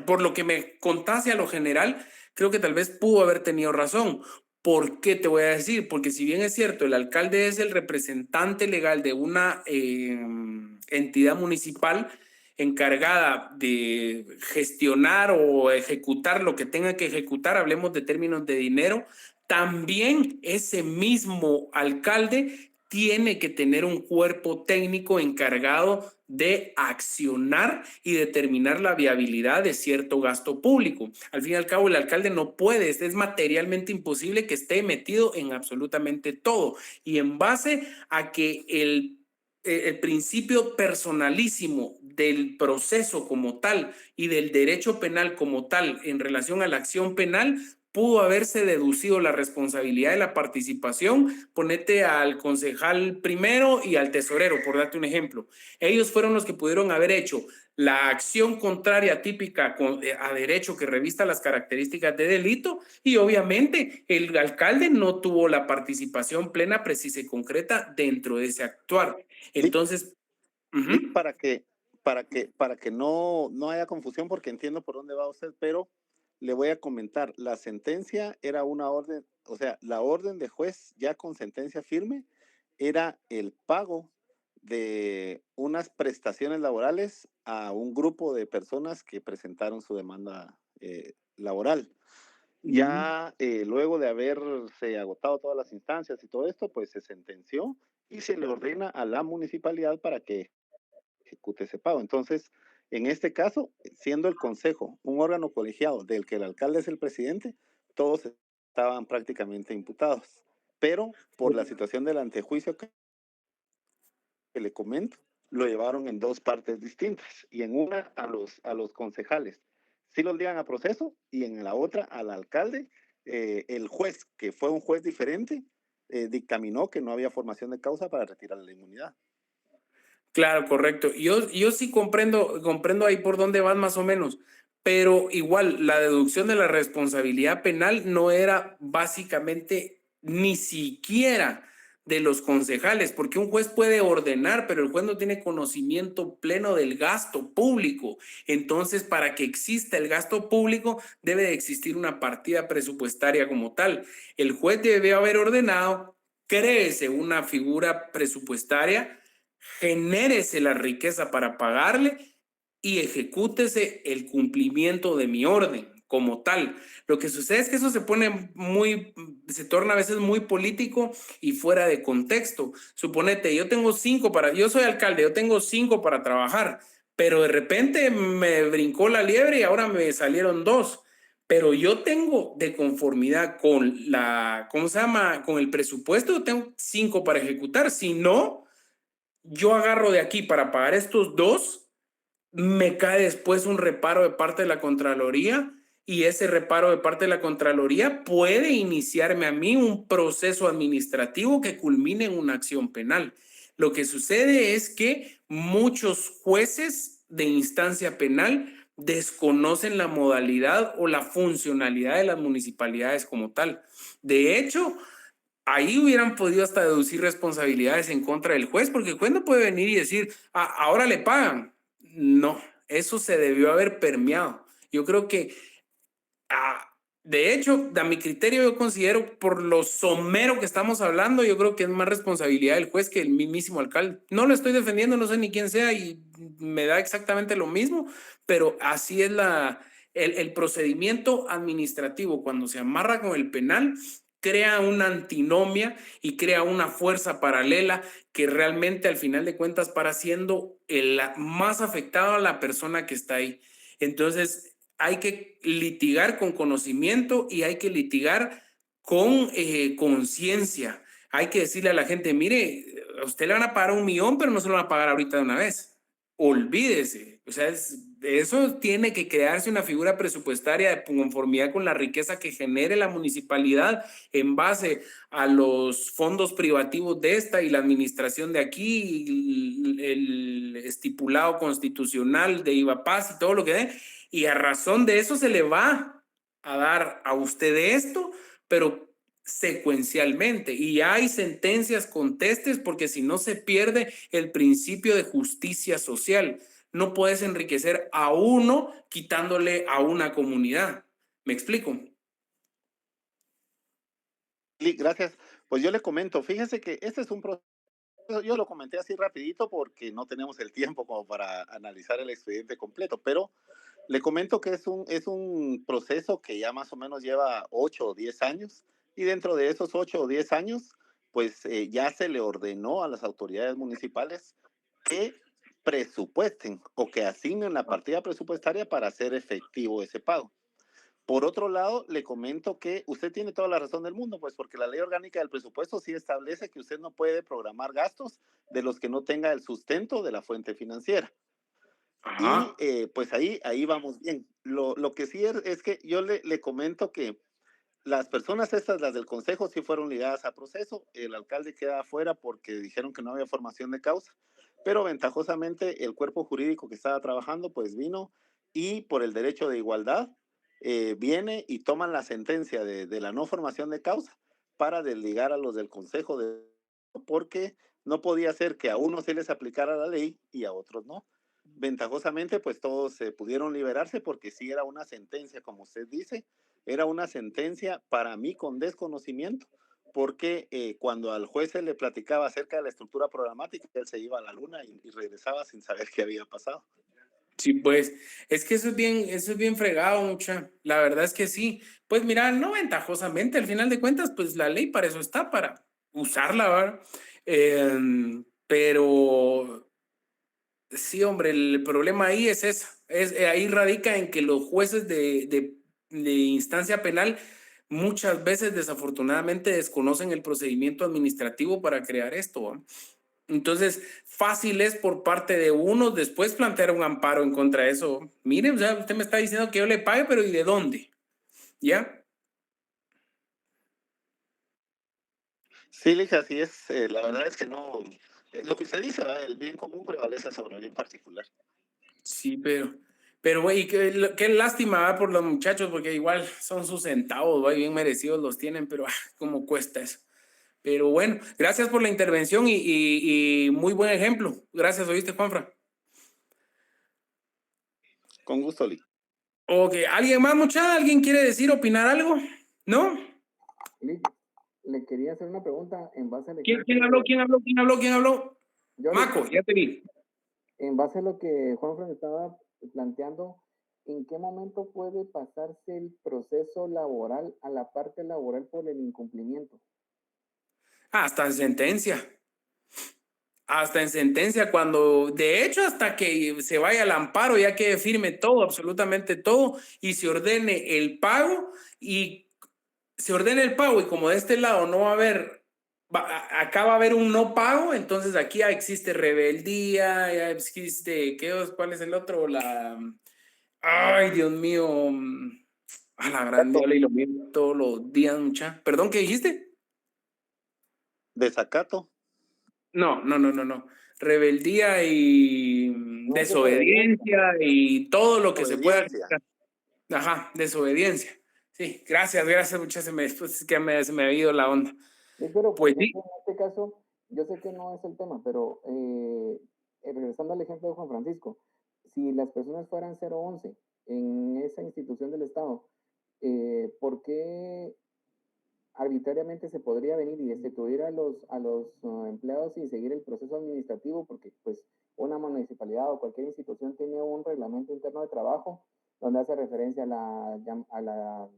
por lo que me contaste a lo general, creo que tal vez pudo haber tenido razón. ¿Por qué te voy a decir? Porque si bien es cierto, el alcalde es el representante legal de una entidad municipal encargada de gestionar o ejecutar lo que tenga que ejecutar, hablemos de términos de dinero, también ese mismo alcalde tiene que tener un cuerpo técnico encargado de accionar y determinar la viabilidad de cierto gasto público. Al fin y al cabo, el alcalde no puede, es materialmente imposible que esté metido en absolutamente todo. Y en base a que el principio personalísimo del proceso como tal y del derecho penal como tal en relación a la acción penal, pudo haberse deducido la responsabilidad de la participación. Ponete al concejal primero y al tesorero, por darte un ejemplo. Ellos fueron los que pudieron haber hecho la acción contraria típica a derecho que revista las características de delito y obviamente el alcalde no tuvo la participación plena, precisa y concreta dentro de ese actuar. Lick, Entonces, Lick, uh-huh. para que no, no haya confusión, porque entiendo por dónde va usted, pero le voy a comentar, la sentencia era una orden, o sea, la orden de juez ya con sentencia firme era el pago de unas prestaciones laborales a un grupo de personas que presentaron su demanda laboral. Ya luego de haberse agotado todas las instancias y todo esto, pues se sentenció y se le ordena a la municipalidad para que ejecute ese pago. Entonces, en este caso, siendo el consejo un órgano colegiado del que el alcalde es el presidente, todos estaban prácticamente imputados. Pero por la situación del antejuicio que le comento, lo llevaron en dos partes distintas y en una a los concejales sí los llevan a proceso y en la otra al alcalde. El juez, que fue un juez diferente, dictaminó que no había formación de causa para retirar la inmunidad. Claro, correcto. Yo sí comprendo ahí por dónde vas más o menos, pero igual la deducción de la responsabilidad penal no era básicamente ni siquiera de los concejales, porque un juez puede ordenar, pero el juez no tiene conocimiento pleno del gasto público. Entonces, para que exista el gasto público, debe de existir una partida presupuestaria como tal. El juez debe haber ordenado, créese una figura presupuestaria, genérese la riqueza para pagarle y ejecútese el cumplimiento de mi orden como tal. Lo que sucede es que eso se torna a veces muy político y fuera de contexto. Suponete, yo soy alcalde, yo tengo 5 para trabajar, pero de repente me brincó la liebre y ahora me salieron 2. Pero yo tengo de conformidad con ¿cómo se llama? Con el presupuesto, tengo 5 para ejecutar. Si no, yo agarro de aquí para pagar estos 2, me cae después un reparo de parte de la Contraloría y ese reparo de parte de la Contraloría puede iniciarme a mí un proceso administrativo que culmine en una acción penal. Lo que sucede es que muchos jueces de instancia penal desconocen la modalidad o la funcionalidad de las municipalidades como tal. De hecho, ahí hubieran podido hasta deducir responsabilidades en contra del juez, porque el juez no puede venir y decir, ahora le pagan. No, eso se debió haber permeado. Yo creo que De hecho, a mi criterio, yo considero, por lo somero que estamos hablando, yo creo que es más responsabilidad del juez que el mismísimo alcalde. No lo estoy defendiendo, no sé ni quién sea y me da exactamente lo mismo, pero así es el procedimiento administrativo. Cuando se amarra con el penal, crea una antinomia y crea una fuerza paralela que realmente al final de cuentas para siendo el más afectado a la persona que está ahí. Entonces, hay que litigar con conocimiento y hay que litigar con conciencia. Hay que decirle a la gente, mire, a usted le van a pagar 1 millón, pero no se lo van a pagar ahorita de una vez. Olvídese. O sea, eso tiene que crearse una figura presupuestaria de conformidad con la riqueza que genere la municipalidad en base a los fondos privativos de esta y la administración de aquí, el estipulado constitucional de IVAPAS y todo lo que dé. Y a razón de eso se le va a dar a usted esto, pero secuencialmente. Y hay sentencias contestes porque si no se pierde el principio de justicia social. No puedes enriquecer a uno quitándole a una comunidad. ¿Me explico? Gracias. Pues yo le comento, fíjese que este es un proceso, yo lo comenté así rapidito porque no tenemos el tiempo como para analizar el expediente completo, pero le comento que es un proceso que ya más o menos lleva 8 o 10 años y dentro de esos 8 o 10 años, pues ya se le ordenó a las autoridades municipales que presupuesten o que asignen la partida presupuestaria para hacer efectivo ese pago. Por otro lado, le comento que usted tiene toda la razón del mundo, pues porque la ley orgánica del presupuesto sí establece que usted no puede programar gastos de los que no tenga el sustento de la fuente financiera. Y Ajá. pues ahí vamos bien. Lo que sí es que yo le comento que las personas estas, las del consejo, sí fueron ligadas a proceso. El alcalde queda afuera porque dijeron que no había formación de causa, pero ventajosamente el cuerpo jurídico que estaba trabajando pues vino y por el derecho de igualdad viene y toman la sentencia de la no formación de causa para desligar a los del consejo porque no podía ser que a unos se les aplicara la ley y a otros no. Ventajosamente, pues todos se pudieron liberarse porque sí era una sentencia, como usted dice, era una sentencia para mí con desconocimiento, porque cuando al juez se le platicaba acerca de la estructura programática, él se iba a la luna y regresaba sin saber qué había pasado. Sí, pues es que eso es bien fregado, mucha. La verdad es que sí. Pues mira, no ventajosamente, al final de cuentas, pues la ley para eso está, para usarla, ¿verdad? Pero sí, hombre, el problema ahí es eso. Ahí radica en que los jueces de instancia penal muchas veces desafortunadamente desconocen el procedimiento administrativo para crear esto, ¿va? Entonces, fácil es por parte de uno después plantear un amparo en contra de eso. Miren, o sea, usted me está diciendo que yo le pague, pero ¿y de dónde? ¿Ya? Sí, Lija, así es. La verdad es que no, lo que usted dice, ¿verdad? El bien común prevalece sobre el bien particular. Sí, pero güey, qué lástima ¿va? Por los muchachos, porque igual son sus centavos, ¿va? Y bien merecidos los tienen, pero cómo cuesta eso. Pero bueno, gracias por la intervención y muy buen ejemplo. Gracias, ¿oíste, Juanfra? Con gusto, Lija. Ok, ¿alguien más, muchacha? ¿Alguien quiere decir, opinar algo? ¿No? Lick, le quería hacer una pregunta en base al ¿Quién ejemplo habló? de ¿Quién habló? ¿Quién habló? ¿Quién habló? yo, Lick, Maco, ya te vi. en base a lo que Juanfran estaba planteando, ¿en qué momento puede pasarse el proceso laboral a la parte laboral por el incumplimiento? Hasta en sentencia. Hasta en sentencia, cuando de hecho hasta que se vaya al amparo, ya que firme todo, absolutamente todo, y se ordene el pago, y se ordena el pago, y como de este lado no va a haber, acá va a haber un no pago, entonces aquí ya existe rebeldía, ya existe, ¿cuál es el otro? Ay, Dios mío, a la gran diablo y lo mismo todos los días, mucha. ¿Perdón, qué dijiste? Desacato, No, no, no, no, no. Rebeldía y No es desobediencia. desobediencia y todo lo que se pueda. obediencia. Ajá, desobediencia. Sí, gracias, gracias, muchas pues es que se me ha ido la onda. Sí, pero por Pues sí. ejemplo, en este caso, yo sé que no es el tema, pero regresando al ejemplo de Juan Francisco, si las personas fueran 011 en esa institución del Estado, ¿por qué arbitrariamente se podría venir y destituir a los empleados sin seguir el proceso administrativo? Porque pues una municipalidad o cualquier institución tiene un reglamento interno de trabajo donde hace referencia a la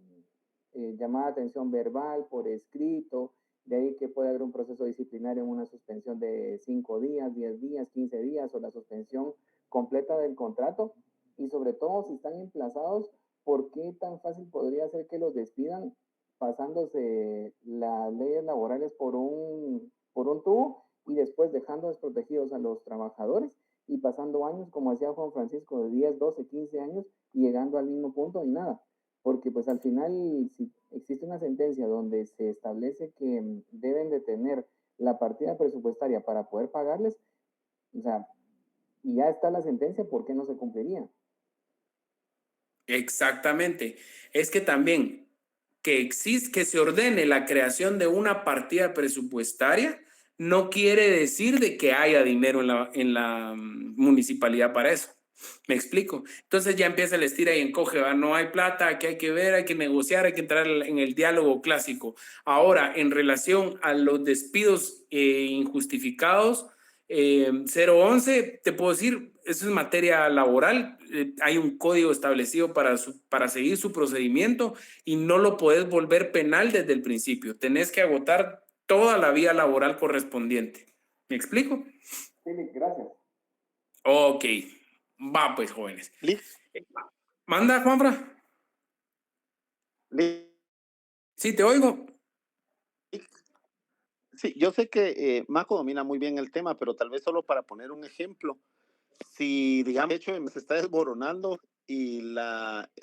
llamada de atención verbal por escrito, de ahí que puede haber un proceso disciplinario en una suspensión de 5 días, 10 días, 15 días o la suspensión completa del contrato. Y sobre todo, si están emplazados, ¿por qué tan fácil podría ser que los despidan pasándose las leyes laborales por un tubo y después dejando desprotegidos a los trabajadores y pasando años, como decía Juan Francisco, de 10, 12, 15 años y llegando al mismo punto y nada? Porque pues al final, si existe una sentencia donde se establece que deben de tener la partida presupuestaria para poder pagarles, o sea, y ya está la sentencia, ¿por qué no se cumpliría? Exactamente. Es que también que se ordene la creación de una partida presupuestaria no quiere decir de que haya dinero en la municipalidad para eso. Me explico. Entonces ya empieza el estira y encoge, ¿va? No hay plata, aquí hay que ver, hay que negociar, hay que entrar en el diálogo clásico. Ahora, en relación a los despidos injustificados, 011, te puedo decir, eso es materia laboral, hay un código establecido para seguir su procedimiento y no lo puedes volver penal desde el principio. Tenés que agotar toda la vía laboral correspondiente. ¿Me explico? Sí, gracias. Ok, va pues, jóvenes. Listo. Manda, Juanfra. Sí, te oigo. Sí, yo sé que Maco domina muy bien el tema, pero tal vez solo para poner un ejemplo, si digamos el techo se está desboronando y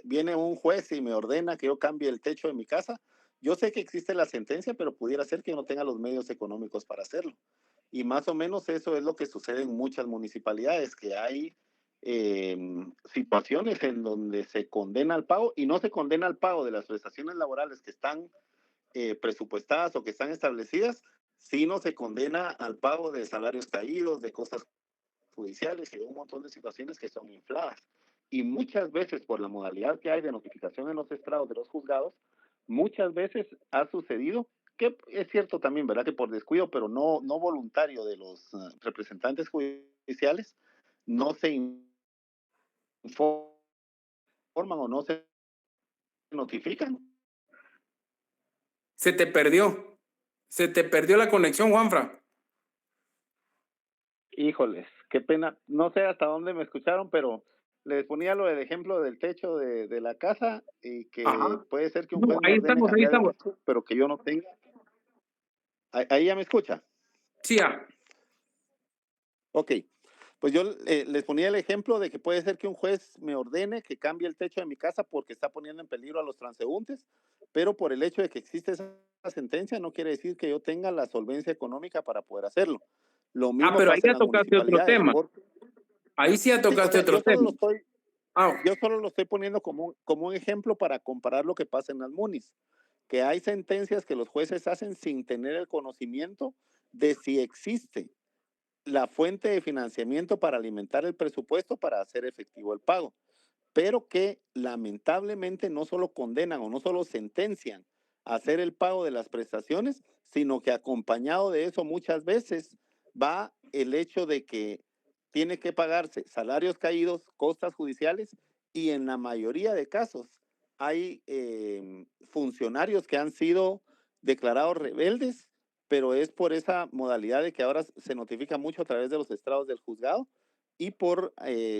viene un juez y me ordena que yo cambie el techo de mi casa, yo sé que existe la sentencia, pero pudiera ser que yo no tenga los medios económicos para hacerlo. Y más o menos eso es lo que sucede en muchas municipalidades, que hay situaciones en donde se condena al pago y no se condena al pago de las prestaciones laborales que están presupuestadas o que están establecidas, sino se condena al pago de salarios caídos, de cosas judiciales y de un montón de situaciones que son infladas. Y muchas veces, por la modalidad que hay de notificación en los estrados de los juzgados, muchas veces ha sucedido, que es cierto también, ¿verdad? Que por descuido, pero no voluntario de los representantes judiciales, no se informan o no se notifican. Se te perdió. Se te perdió la conexión, Juanfra. Híjoles, qué pena. No sé hasta dónde me escucharon, pero les ponía lo del ejemplo del techo de la casa y que Ajá. puede ser que un No, juez me ahí ordene estamos, ahí cambiar el estamos. techo, pero que yo no tenga. Ahí ya me escucha. Sí, ya. Ok, pues yo les ponía el ejemplo de que puede ser que un juez me ordene que cambie el techo de mi casa porque está poniendo en peligro a los transeúntes, pero por el hecho de que existe esa sentencia no quiere decir que yo tenga la solvencia económica para poder hacerlo. Lo Ah, mismo pero ahí pasa en ya las tocaste otro municipalidades. tema. Ahí sí ya Sí, o tocaste sea, otro tema. Ah, yo solo lo estoy poniendo como un ejemplo para comparar lo que pasa en las MUNIs, que hay sentencias que los jueces hacen sin tener el conocimiento de si existe la fuente de financiamiento para alimentar el presupuesto para hacer efectivo el pago, pero que lamentablemente no solo condenan o no solo sentencian a hacer el pago de las prestaciones, sino que acompañado de eso muchas veces va el hecho de que tiene que pagarse salarios caídos, costas judiciales y en la mayoría de casos hay funcionarios que han sido declarados rebeldes, pero es por esa modalidad de que ahora se notifica mucho a través de los estrados del juzgado y por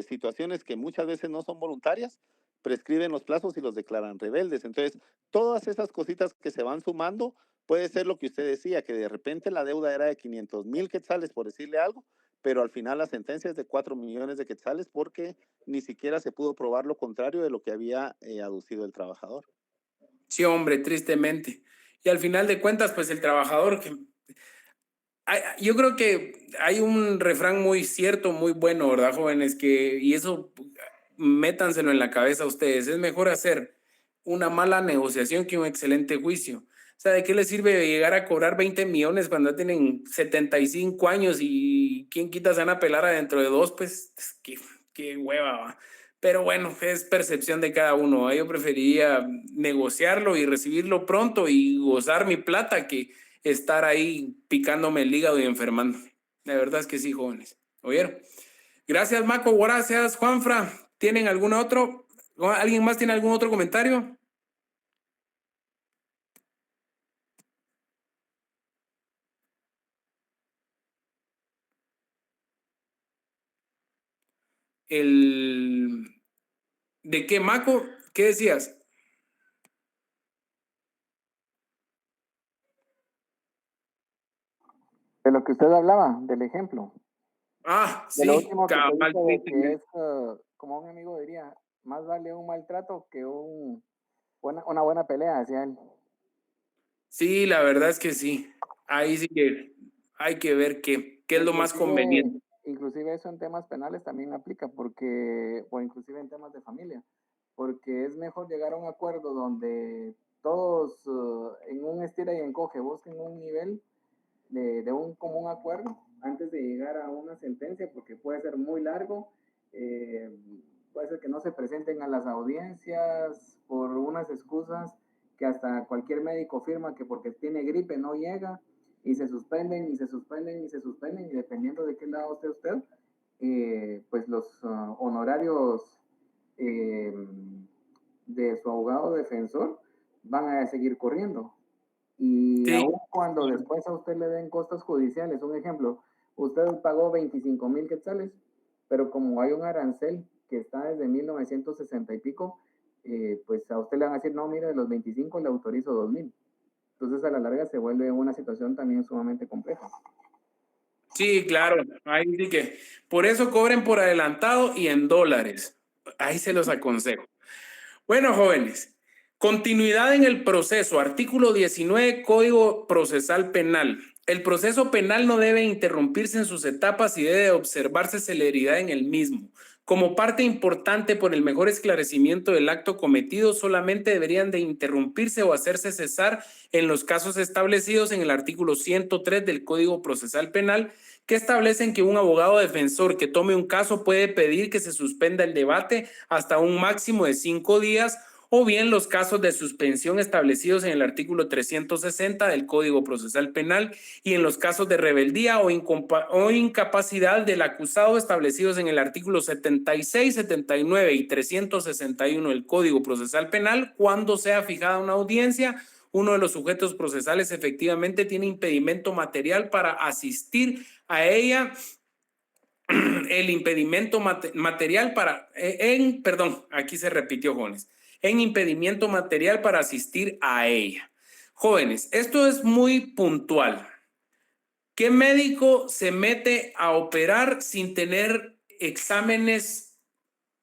situaciones que muchas veces no son voluntarias, prescriben los plazos y los declaran rebeldes. Entonces, todas esas cositas que se van sumando, puede ser lo que usted decía, que de repente la deuda era de 500,000 quetzales, por decirle algo, pero al final la sentencia es de 4 millones de quetzales porque ni siquiera se pudo probar lo contrario de lo que había aducido el trabajador. sí, hombre, tristemente. Y al final de cuentas, pues el trabajador, yo creo que hay un refrán muy cierto, muy bueno, ¿verdad, jóvenes? Y eso métanselo en la cabeza a ustedes. Es mejor hacer una mala negociación que un excelente juicio. O sea, ¿de qué les sirve llegar a cobrar 20 millones cuando tienen 75 años y quién quita se van a pelar adentro de dos? Pues qué hueva, va. Pero bueno, es percepción de cada uno. Yo preferiría negociarlo y recibirlo pronto y gozar mi plata que estar ahí picándome el hígado y enfermándome. La verdad es que sí, jóvenes. ¿Oyeron? Gracias, Maco. Gracias, Juanfra. ¿Tienen algún otro? ¿Alguien más tiene algún otro comentario? ¿De qué, Maco? ¿Qué decías? De lo que usted hablaba, del ejemplo. Ah, De lo sí, último que te cabal. dice de que es, como un amigo diría, más vale un maltrato que una buena pelea, decía él. Sí, la verdad es que sí. Ahí sí que hay que ver qué es lo más conveniente. Inclusive eso en temas penales también aplica, o inclusive en temas de familia, porque es mejor llegar a un acuerdo donde todos en un estira y encoge busquen un nivel de un común acuerdo antes de llegar a una sentencia, porque puede ser muy largo, puede ser que no se presenten a las audiencias por unas excusas que hasta cualquier médico firma que porque tiene gripe no llega, y se suspenden y se suspenden y se suspenden, y dependiendo de qué lado esté usted, pues los honorarios eh, de su abogado defensor van a seguir corriendo. Y Sí, aún cuando después a usted le den costas judiciales, un ejemplo, usted pagó 25,000 quetzales, pero como hay un arancel que está desde 1960 y pico, pues a usted le van a decir, no, mire, de los 25 le autorizo 2,000. Entonces a la larga se vuelve una situación también sumamente compleja. sí, claro. Ahí sí que por eso cobren por adelantado y en dólares. Ahí se los aconsejo. Bueno, jóvenes, continuidad en el proceso. Artículo 19, Código Procesal Penal. El proceso penal no debe interrumpirse en sus etapas y debe observarse celeridad en el mismo. Como parte importante por el mejor esclarecimiento del acto cometido, solamente deberían de interrumpirse o hacerse cesar en los casos establecidos en el artículo 103 del Código Procesal Penal, que establecen que un abogado defensor que tome un caso puede pedir que se suspenda el debate hasta un máximo de 5 días, o bien los casos de suspensión establecidos en el artículo 360 del Código Procesal Penal y en los casos de rebeldía o incapacidad del acusado establecidos en el artículo 76, 79 y 361 del Código Procesal Penal, cuando sea fijada una audiencia. Uno de los sujetos procesales efectivamente tiene impedimento material para asistir a ella. El impedimento material aquí se repitió, jóvenes, en impedimento material para asistir a ella. Jóvenes, esto es muy puntual. ¿Qué médico se mete a operar sin tener exámenes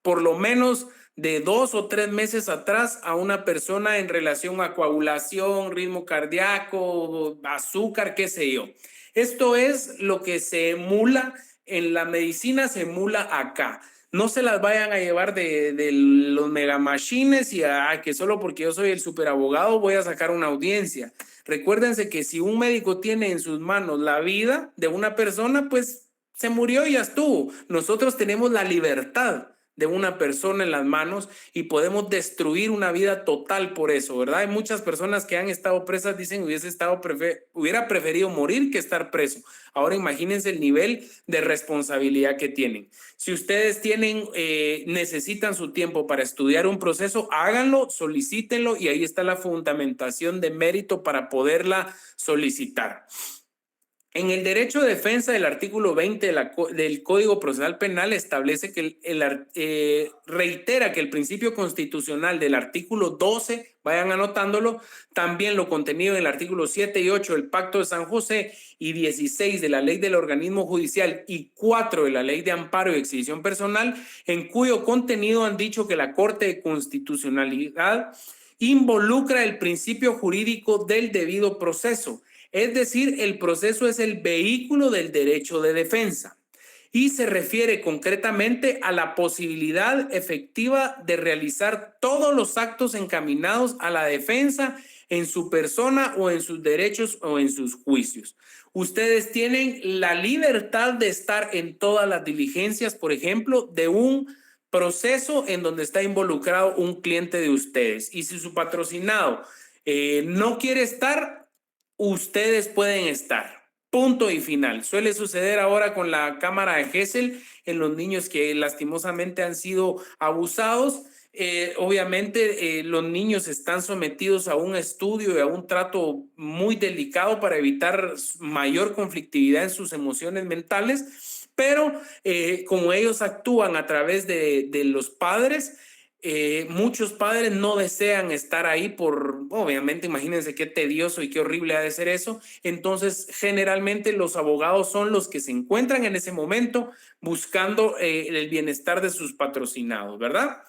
por lo menos de 2 o 3 meses atrás a una persona en relación a coagulación, ritmo cardíaco, azúcar, qué sé yo? Esto es lo que se emula en la medicina, se emula acá. No se las vayan a llevar de los megamachines y que solo porque yo soy el superabogado voy a sacar una audiencia. Recuérdense que si un médico tiene en sus manos la vida de una persona, pues se murió y ya estuvo. Nosotros tenemos la libertad de una persona en las manos y podemos destruir una vida total por eso, ¿verdad? Hay muchas personas que han estado presas, dicen hubiera preferido morir que estar preso. Ahora imagínense el nivel de responsabilidad que tienen. Si ustedes necesitan su tiempo para estudiar un proceso, háganlo, solicítenlo y ahí está la fundamentación de mérito para poderla solicitar. En el derecho de defensa del artículo 20 del Código Procesal Penal establece que reitera que el principio constitucional del artículo 12, vayan anotándolo, también lo contenido en el artículo 7 y 8 del Pacto de San José y 16 de la Ley del Organismo Judicial y 4 de la Ley de Amparo y Exhibición Personal, en cuyo contenido han dicho que la Corte de Constitucionalidad involucra el principio jurídico del debido proceso. Es decir, el proceso es el vehículo del derecho de defensa y se refiere concretamente a la posibilidad efectiva de realizar todos los actos encaminados a la defensa en su persona o en sus derechos o en sus juicios. Ustedes tienen la libertad de estar en todas las diligencias, por ejemplo, de un proceso en donde está involucrado un cliente de ustedes. Y si su patrocinado no quiere estar, ustedes pueden estar. Punto y final. Suele suceder ahora con la cámara de Gesell en los niños que lastimosamente han sido abusados. Obviamente los niños están sometidos a un estudio y a un trato muy delicado para evitar mayor conflictividad en sus emociones mentales, pero como ellos actúan a través de los padres, muchos padres no desean estar ahí obviamente, imagínense qué tedioso y qué horrible ha de ser eso. Entonces, generalmente los abogados son los que se encuentran en ese momento buscando el bienestar de sus patrocinados, ¿verdad?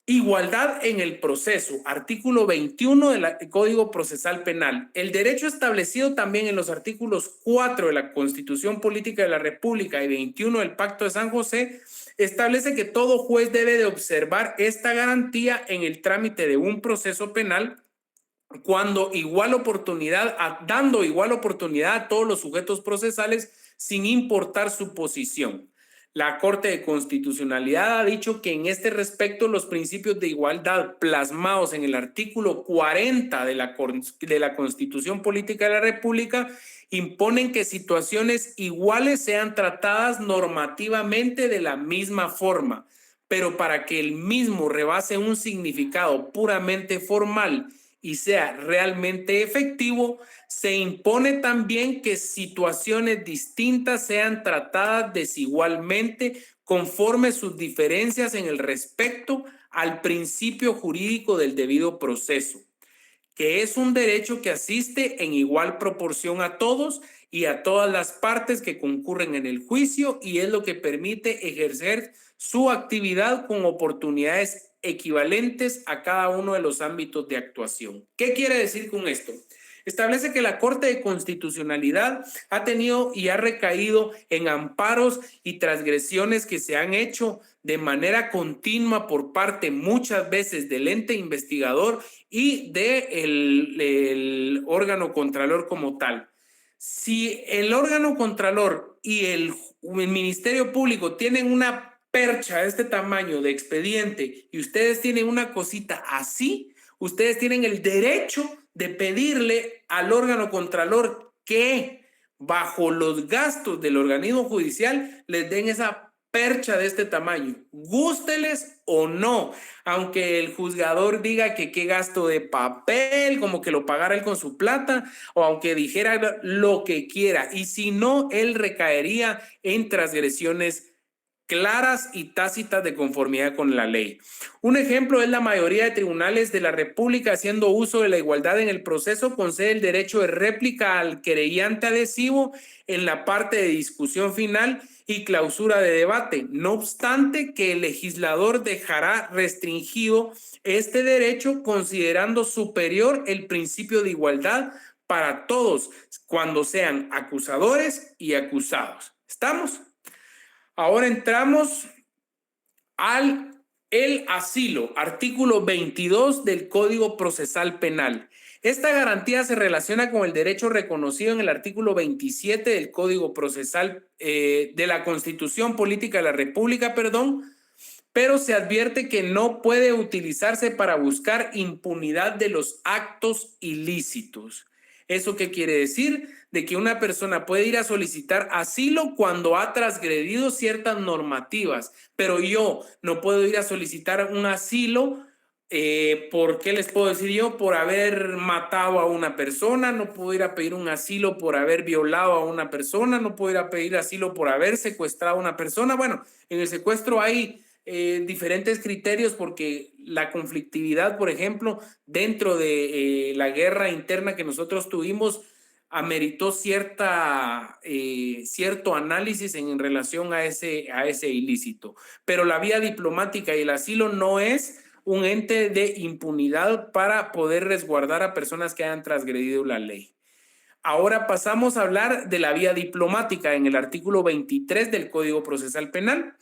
Igualdad en el proceso, artículo 21 del Código Procesal Penal. El derecho establecido también en los artículos 4 de la Constitución Política de la República y 21 del Pacto de San José establece que todo juez debe de observar esta garantía en el trámite de un proceso penal dando igual oportunidad a todos los sujetos procesales sin importar su posición. La Corte de Constitucionalidad ha dicho que en este respecto los principios de igualdad plasmados en el artículo 40 de la Constitución Política de la República imponen que situaciones iguales sean tratadas normativamente de la misma forma, pero para que el mismo rebase un significado puramente formal y sea realmente efectivo, se impone también que situaciones distintas sean tratadas desigualmente conforme sus diferencias en el respecto al principio jurídico del debido proceso, que es un derecho que asiste en igual proporción a todos y a todas las partes que concurren en el juicio y es lo que permite ejercer su actividad con oportunidades equivalentes a cada uno de los ámbitos de actuación. ¿Qué quiere decir con esto? Establece que la Corte de Constitucionalidad ha tenido y ha recaído en amparos y transgresiones que se han hecho de manera continua por parte muchas veces del ente investigador y del órgano contralor como tal. Si el órgano contralor y el Ministerio Público tienen una percha de este tamaño de expediente y ustedes tienen una cosita así, ustedes tienen el derecho de pedirle al órgano contralor que bajo los gastos del organismo judicial les den esa percha de este tamaño, gústeles o no, aunque el juzgador diga que qué gasto de papel, como que lo pagara él con su plata, o aunque dijera lo que quiera, y si no, él recaería en transgresiones claras y tácitas de conformidad con la ley. Un ejemplo es la mayoría de tribunales de la República haciendo uso de la igualdad en el proceso concede el derecho de réplica al querellante adhesivo en la parte de discusión final y clausura de debate. No obstante que el legislador dejará restringido este derecho considerando superior el principio de igualdad para todos cuando sean acusadores y acusados. ¿Estamos? Ahora entramos el asilo, artículo 22 del Código Procesal Penal. Esta garantía se relaciona con el derecho reconocido en el artículo 27 del Código Procesal de la Constitución Política de la República, pero se advierte que no puede utilizarse para buscar impunidad de los actos ilícitos. ¿Eso qué quiere decir? De que una persona puede ir a solicitar asilo cuando ha transgredido ciertas normativas, pero yo no puedo ir a solicitar un asilo. ¿Por qué les puedo decir yo? Por haber matado a una persona, no puedo ir a pedir un asilo por haber violado a una persona, no puedo ir a pedir asilo por haber secuestrado a una persona. Bueno, en el secuestro hay diferentes criterios porque la conflictividad, por ejemplo, dentro de la guerra interna que nosotros tuvimos, ameritó cierto análisis en relación a ese ilícito. Pero la vía diplomática y el asilo no es un ente de impunidad para poder resguardar a personas que hayan transgredido la ley. Ahora pasamos a hablar de la vía diplomática en el artículo 23 del Código Procesal Penal,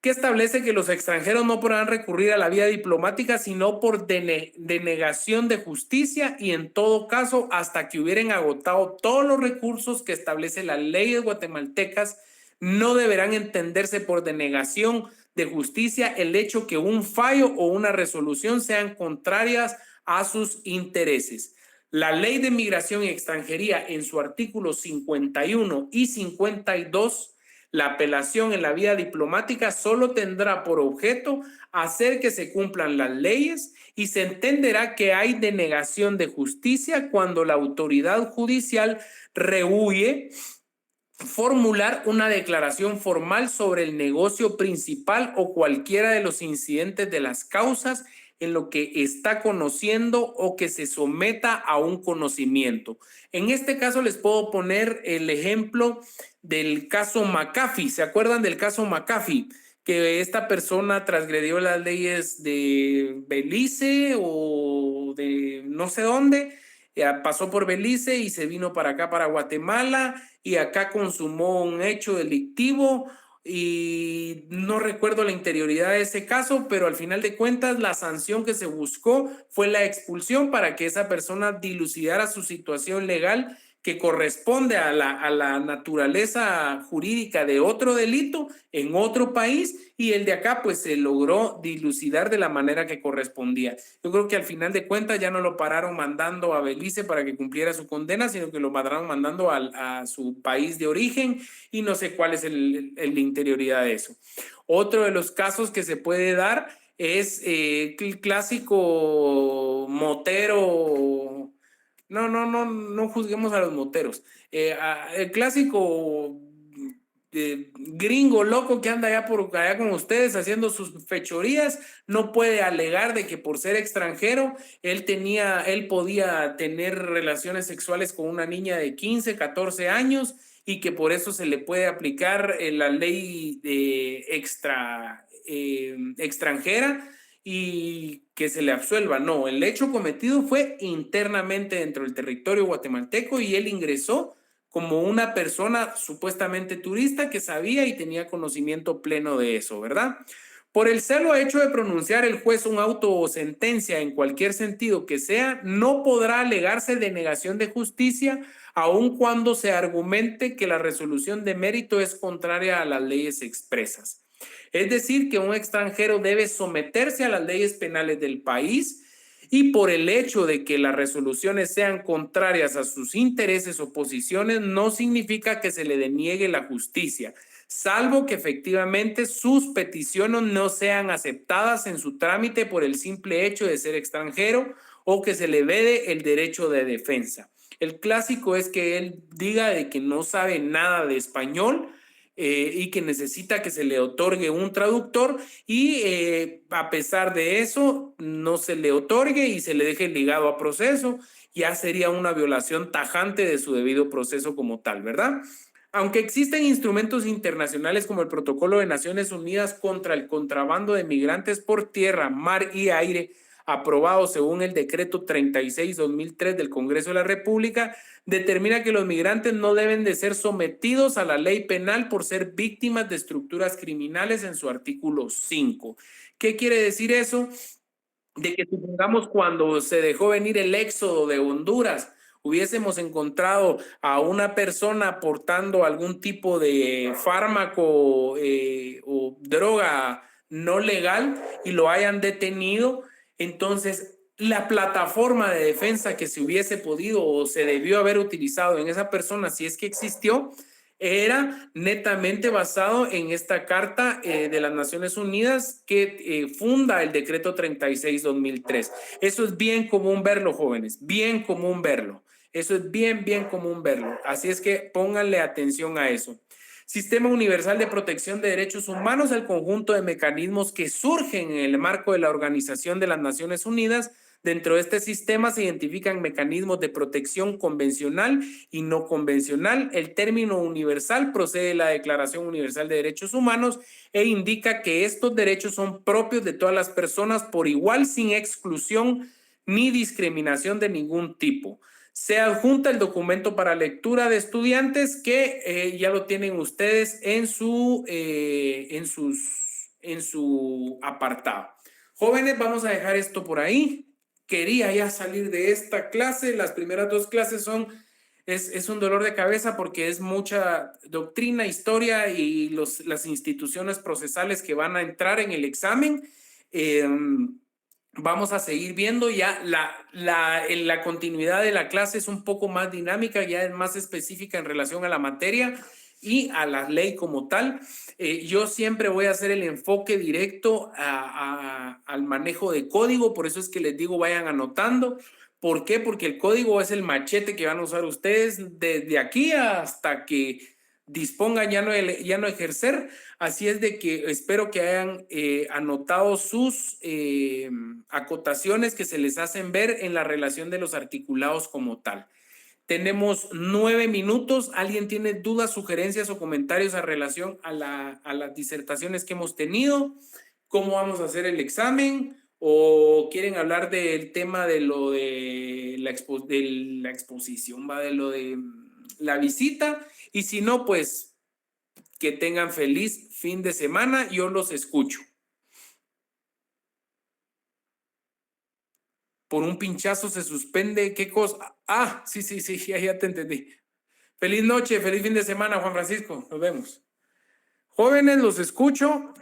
que establece que los extranjeros no podrán recurrir a la vía diplomática sino por denegación de justicia y en todo caso hasta que hubieran agotado todos los recursos que establece las leyes guatemaltecas. No deberán entenderse por denegación de justicia el hecho que un fallo o una resolución sean contrarias a sus intereses. La Ley de Migración y Extranjería en su artículo 51 y 52, la apelación en la vía diplomática solo tendrá por objeto hacer que se cumplan las leyes y se entenderá que hay denegación de justicia cuando la autoridad judicial rehúye formular una declaración formal sobre el negocio principal o cualquiera de los incidentes de las causas en lo que está conociendo o que se someta a un conocimiento. En este caso les puedo poner el ejemplo del caso McAfee. ¿Se acuerdan del caso McAfee? Que esta persona transgredió las leyes de Belice o de no sé dónde, pasó por Belice y se vino para acá, para Guatemala, y acá consumó un hecho delictivo y no recuerdo la interioridad de ese caso, pero al final de cuentas la sanción que se buscó fue la expulsión para que esa persona dilucidara su situación legal que corresponde a la naturaleza jurídica de otro delito en otro país, y el de acá pues se logró dilucidar de la manera que correspondía. Yo creo que al final de cuentas ya no lo pararon mandando a Belice para que cumpliera su condena, sino que lo pararon mandando a su país de origen, y no sé cuál es el interioridad de eso. Otro de los casos que se puede dar es el clásico motero. No juzguemos a los moteros. El clásico gringo loco que anda allá por allá con ustedes haciendo sus fechorías, no puede alegar de que por ser extranjero él podía tener relaciones sexuales con una niña de 15, 14 años y que por eso se le puede aplicar la ley extranjera y que se le absuelva. No, el hecho cometido fue internamente dentro del territorio guatemalteco y él ingresó como una persona supuestamente turista que sabía y tenía conocimiento pleno de eso, ¿verdad? Por el solo hecho de pronunciar el juez un auto o sentencia en cualquier sentido que sea, no podrá alegarse denegación de justicia, aun cuando se argumente que la resolución de mérito es contraria a las leyes expresas. Es decir, que un extranjero debe someterse a las leyes penales del país, y por el hecho de que las resoluciones sean contrarias a sus intereses o posiciones no significa que se le deniegue la justicia, salvo que efectivamente sus peticiones no sean aceptadas en su trámite por el simple hecho de ser extranjero o que se le vede el derecho de defensa. El clásico es que él diga de que no sabe nada de español, y que necesita que se le otorgue un traductor y a pesar de eso no se le otorgue y se le deje ligado a proceso, ya sería una violación tajante de su debido proceso como tal, ¿verdad? Aunque existen instrumentos internacionales como el Protocolo de Naciones Unidas contra el contrabando de migrantes por tierra, mar y aire, aprobado según el decreto 36/2003 del Congreso de la República, determina que los migrantes no deben de ser sometidos a la ley penal por ser víctimas de estructuras criminales en su artículo 5. ¿Qué quiere decir eso? De que supongamos cuando se dejó venir el éxodo de Honduras, hubiésemos encontrado a una persona portando algún tipo de fármaco o droga no legal y lo hayan detenido, entonces la plataforma de defensa que se hubiese podido o se debió haber utilizado en esa persona, si es que existió, era netamente basado en esta carta de las Naciones Unidas que funda el decreto 36/2003. Eso es bien común verlo, jóvenes, bien común verlo. Eso es bien común verlo. Así es que pónganle atención a eso. Sistema Universal de Protección de Derechos Humanos, el conjunto de mecanismos que surgen en el marco de la Organización de las Naciones Unidas. Dentro de este sistema se identifican mecanismos de protección convencional y no convencional. El término universal procede de la Declaración Universal de Derechos Humanos e indica que estos derechos son propios de todas las personas por igual, sin exclusión ni discriminación de ningún tipo. Se adjunta el documento para lectura de estudiantes que ya lo tienen ustedes en su apartado. Jóvenes, vamos a dejar esto por ahí. Quería ya salir de esta clase. Las primeras dos clases son es un dolor de cabeza porque es mucha doctrina, historia y las instituciones procesales que van a entrar en el examen. Vamos a seguir viendo ya la continuidad de la clase es un poco más dinámica, ya es más específica en relación a la materia y a la ley como tal. Yo siempre voy a hacer el enfoque directo al manejo de código, por eso es que les digo vayan anotando. ¿Por qué? Porque el código es el machete que van a usar ustedes desde aquí hasta que dispongan ya no ejercer. Así es de que espero que hayan anotado sus acotaciones que se les hacen ver en la relación de los articulados como tal. Tenemos 9 minutos. ¿Alguien tiene dudas, sugerencias o comentarios a relación a las disertaciones que hemos tenido? ¿Cómo vamos a hacer el examen? ¿O quieren hablar del tema de lo de la exposición, va de lo de la visita? Y si no, pues que tengan feliz fin de semana. Yo los escucho. Por un pinchazo se suspende. ¿Qué cosa? Ah, sí, ya te entendí. Feliz noche, feliz fin de semana, Juan Francisco. Nos vemos. Jóvenes, los escucho.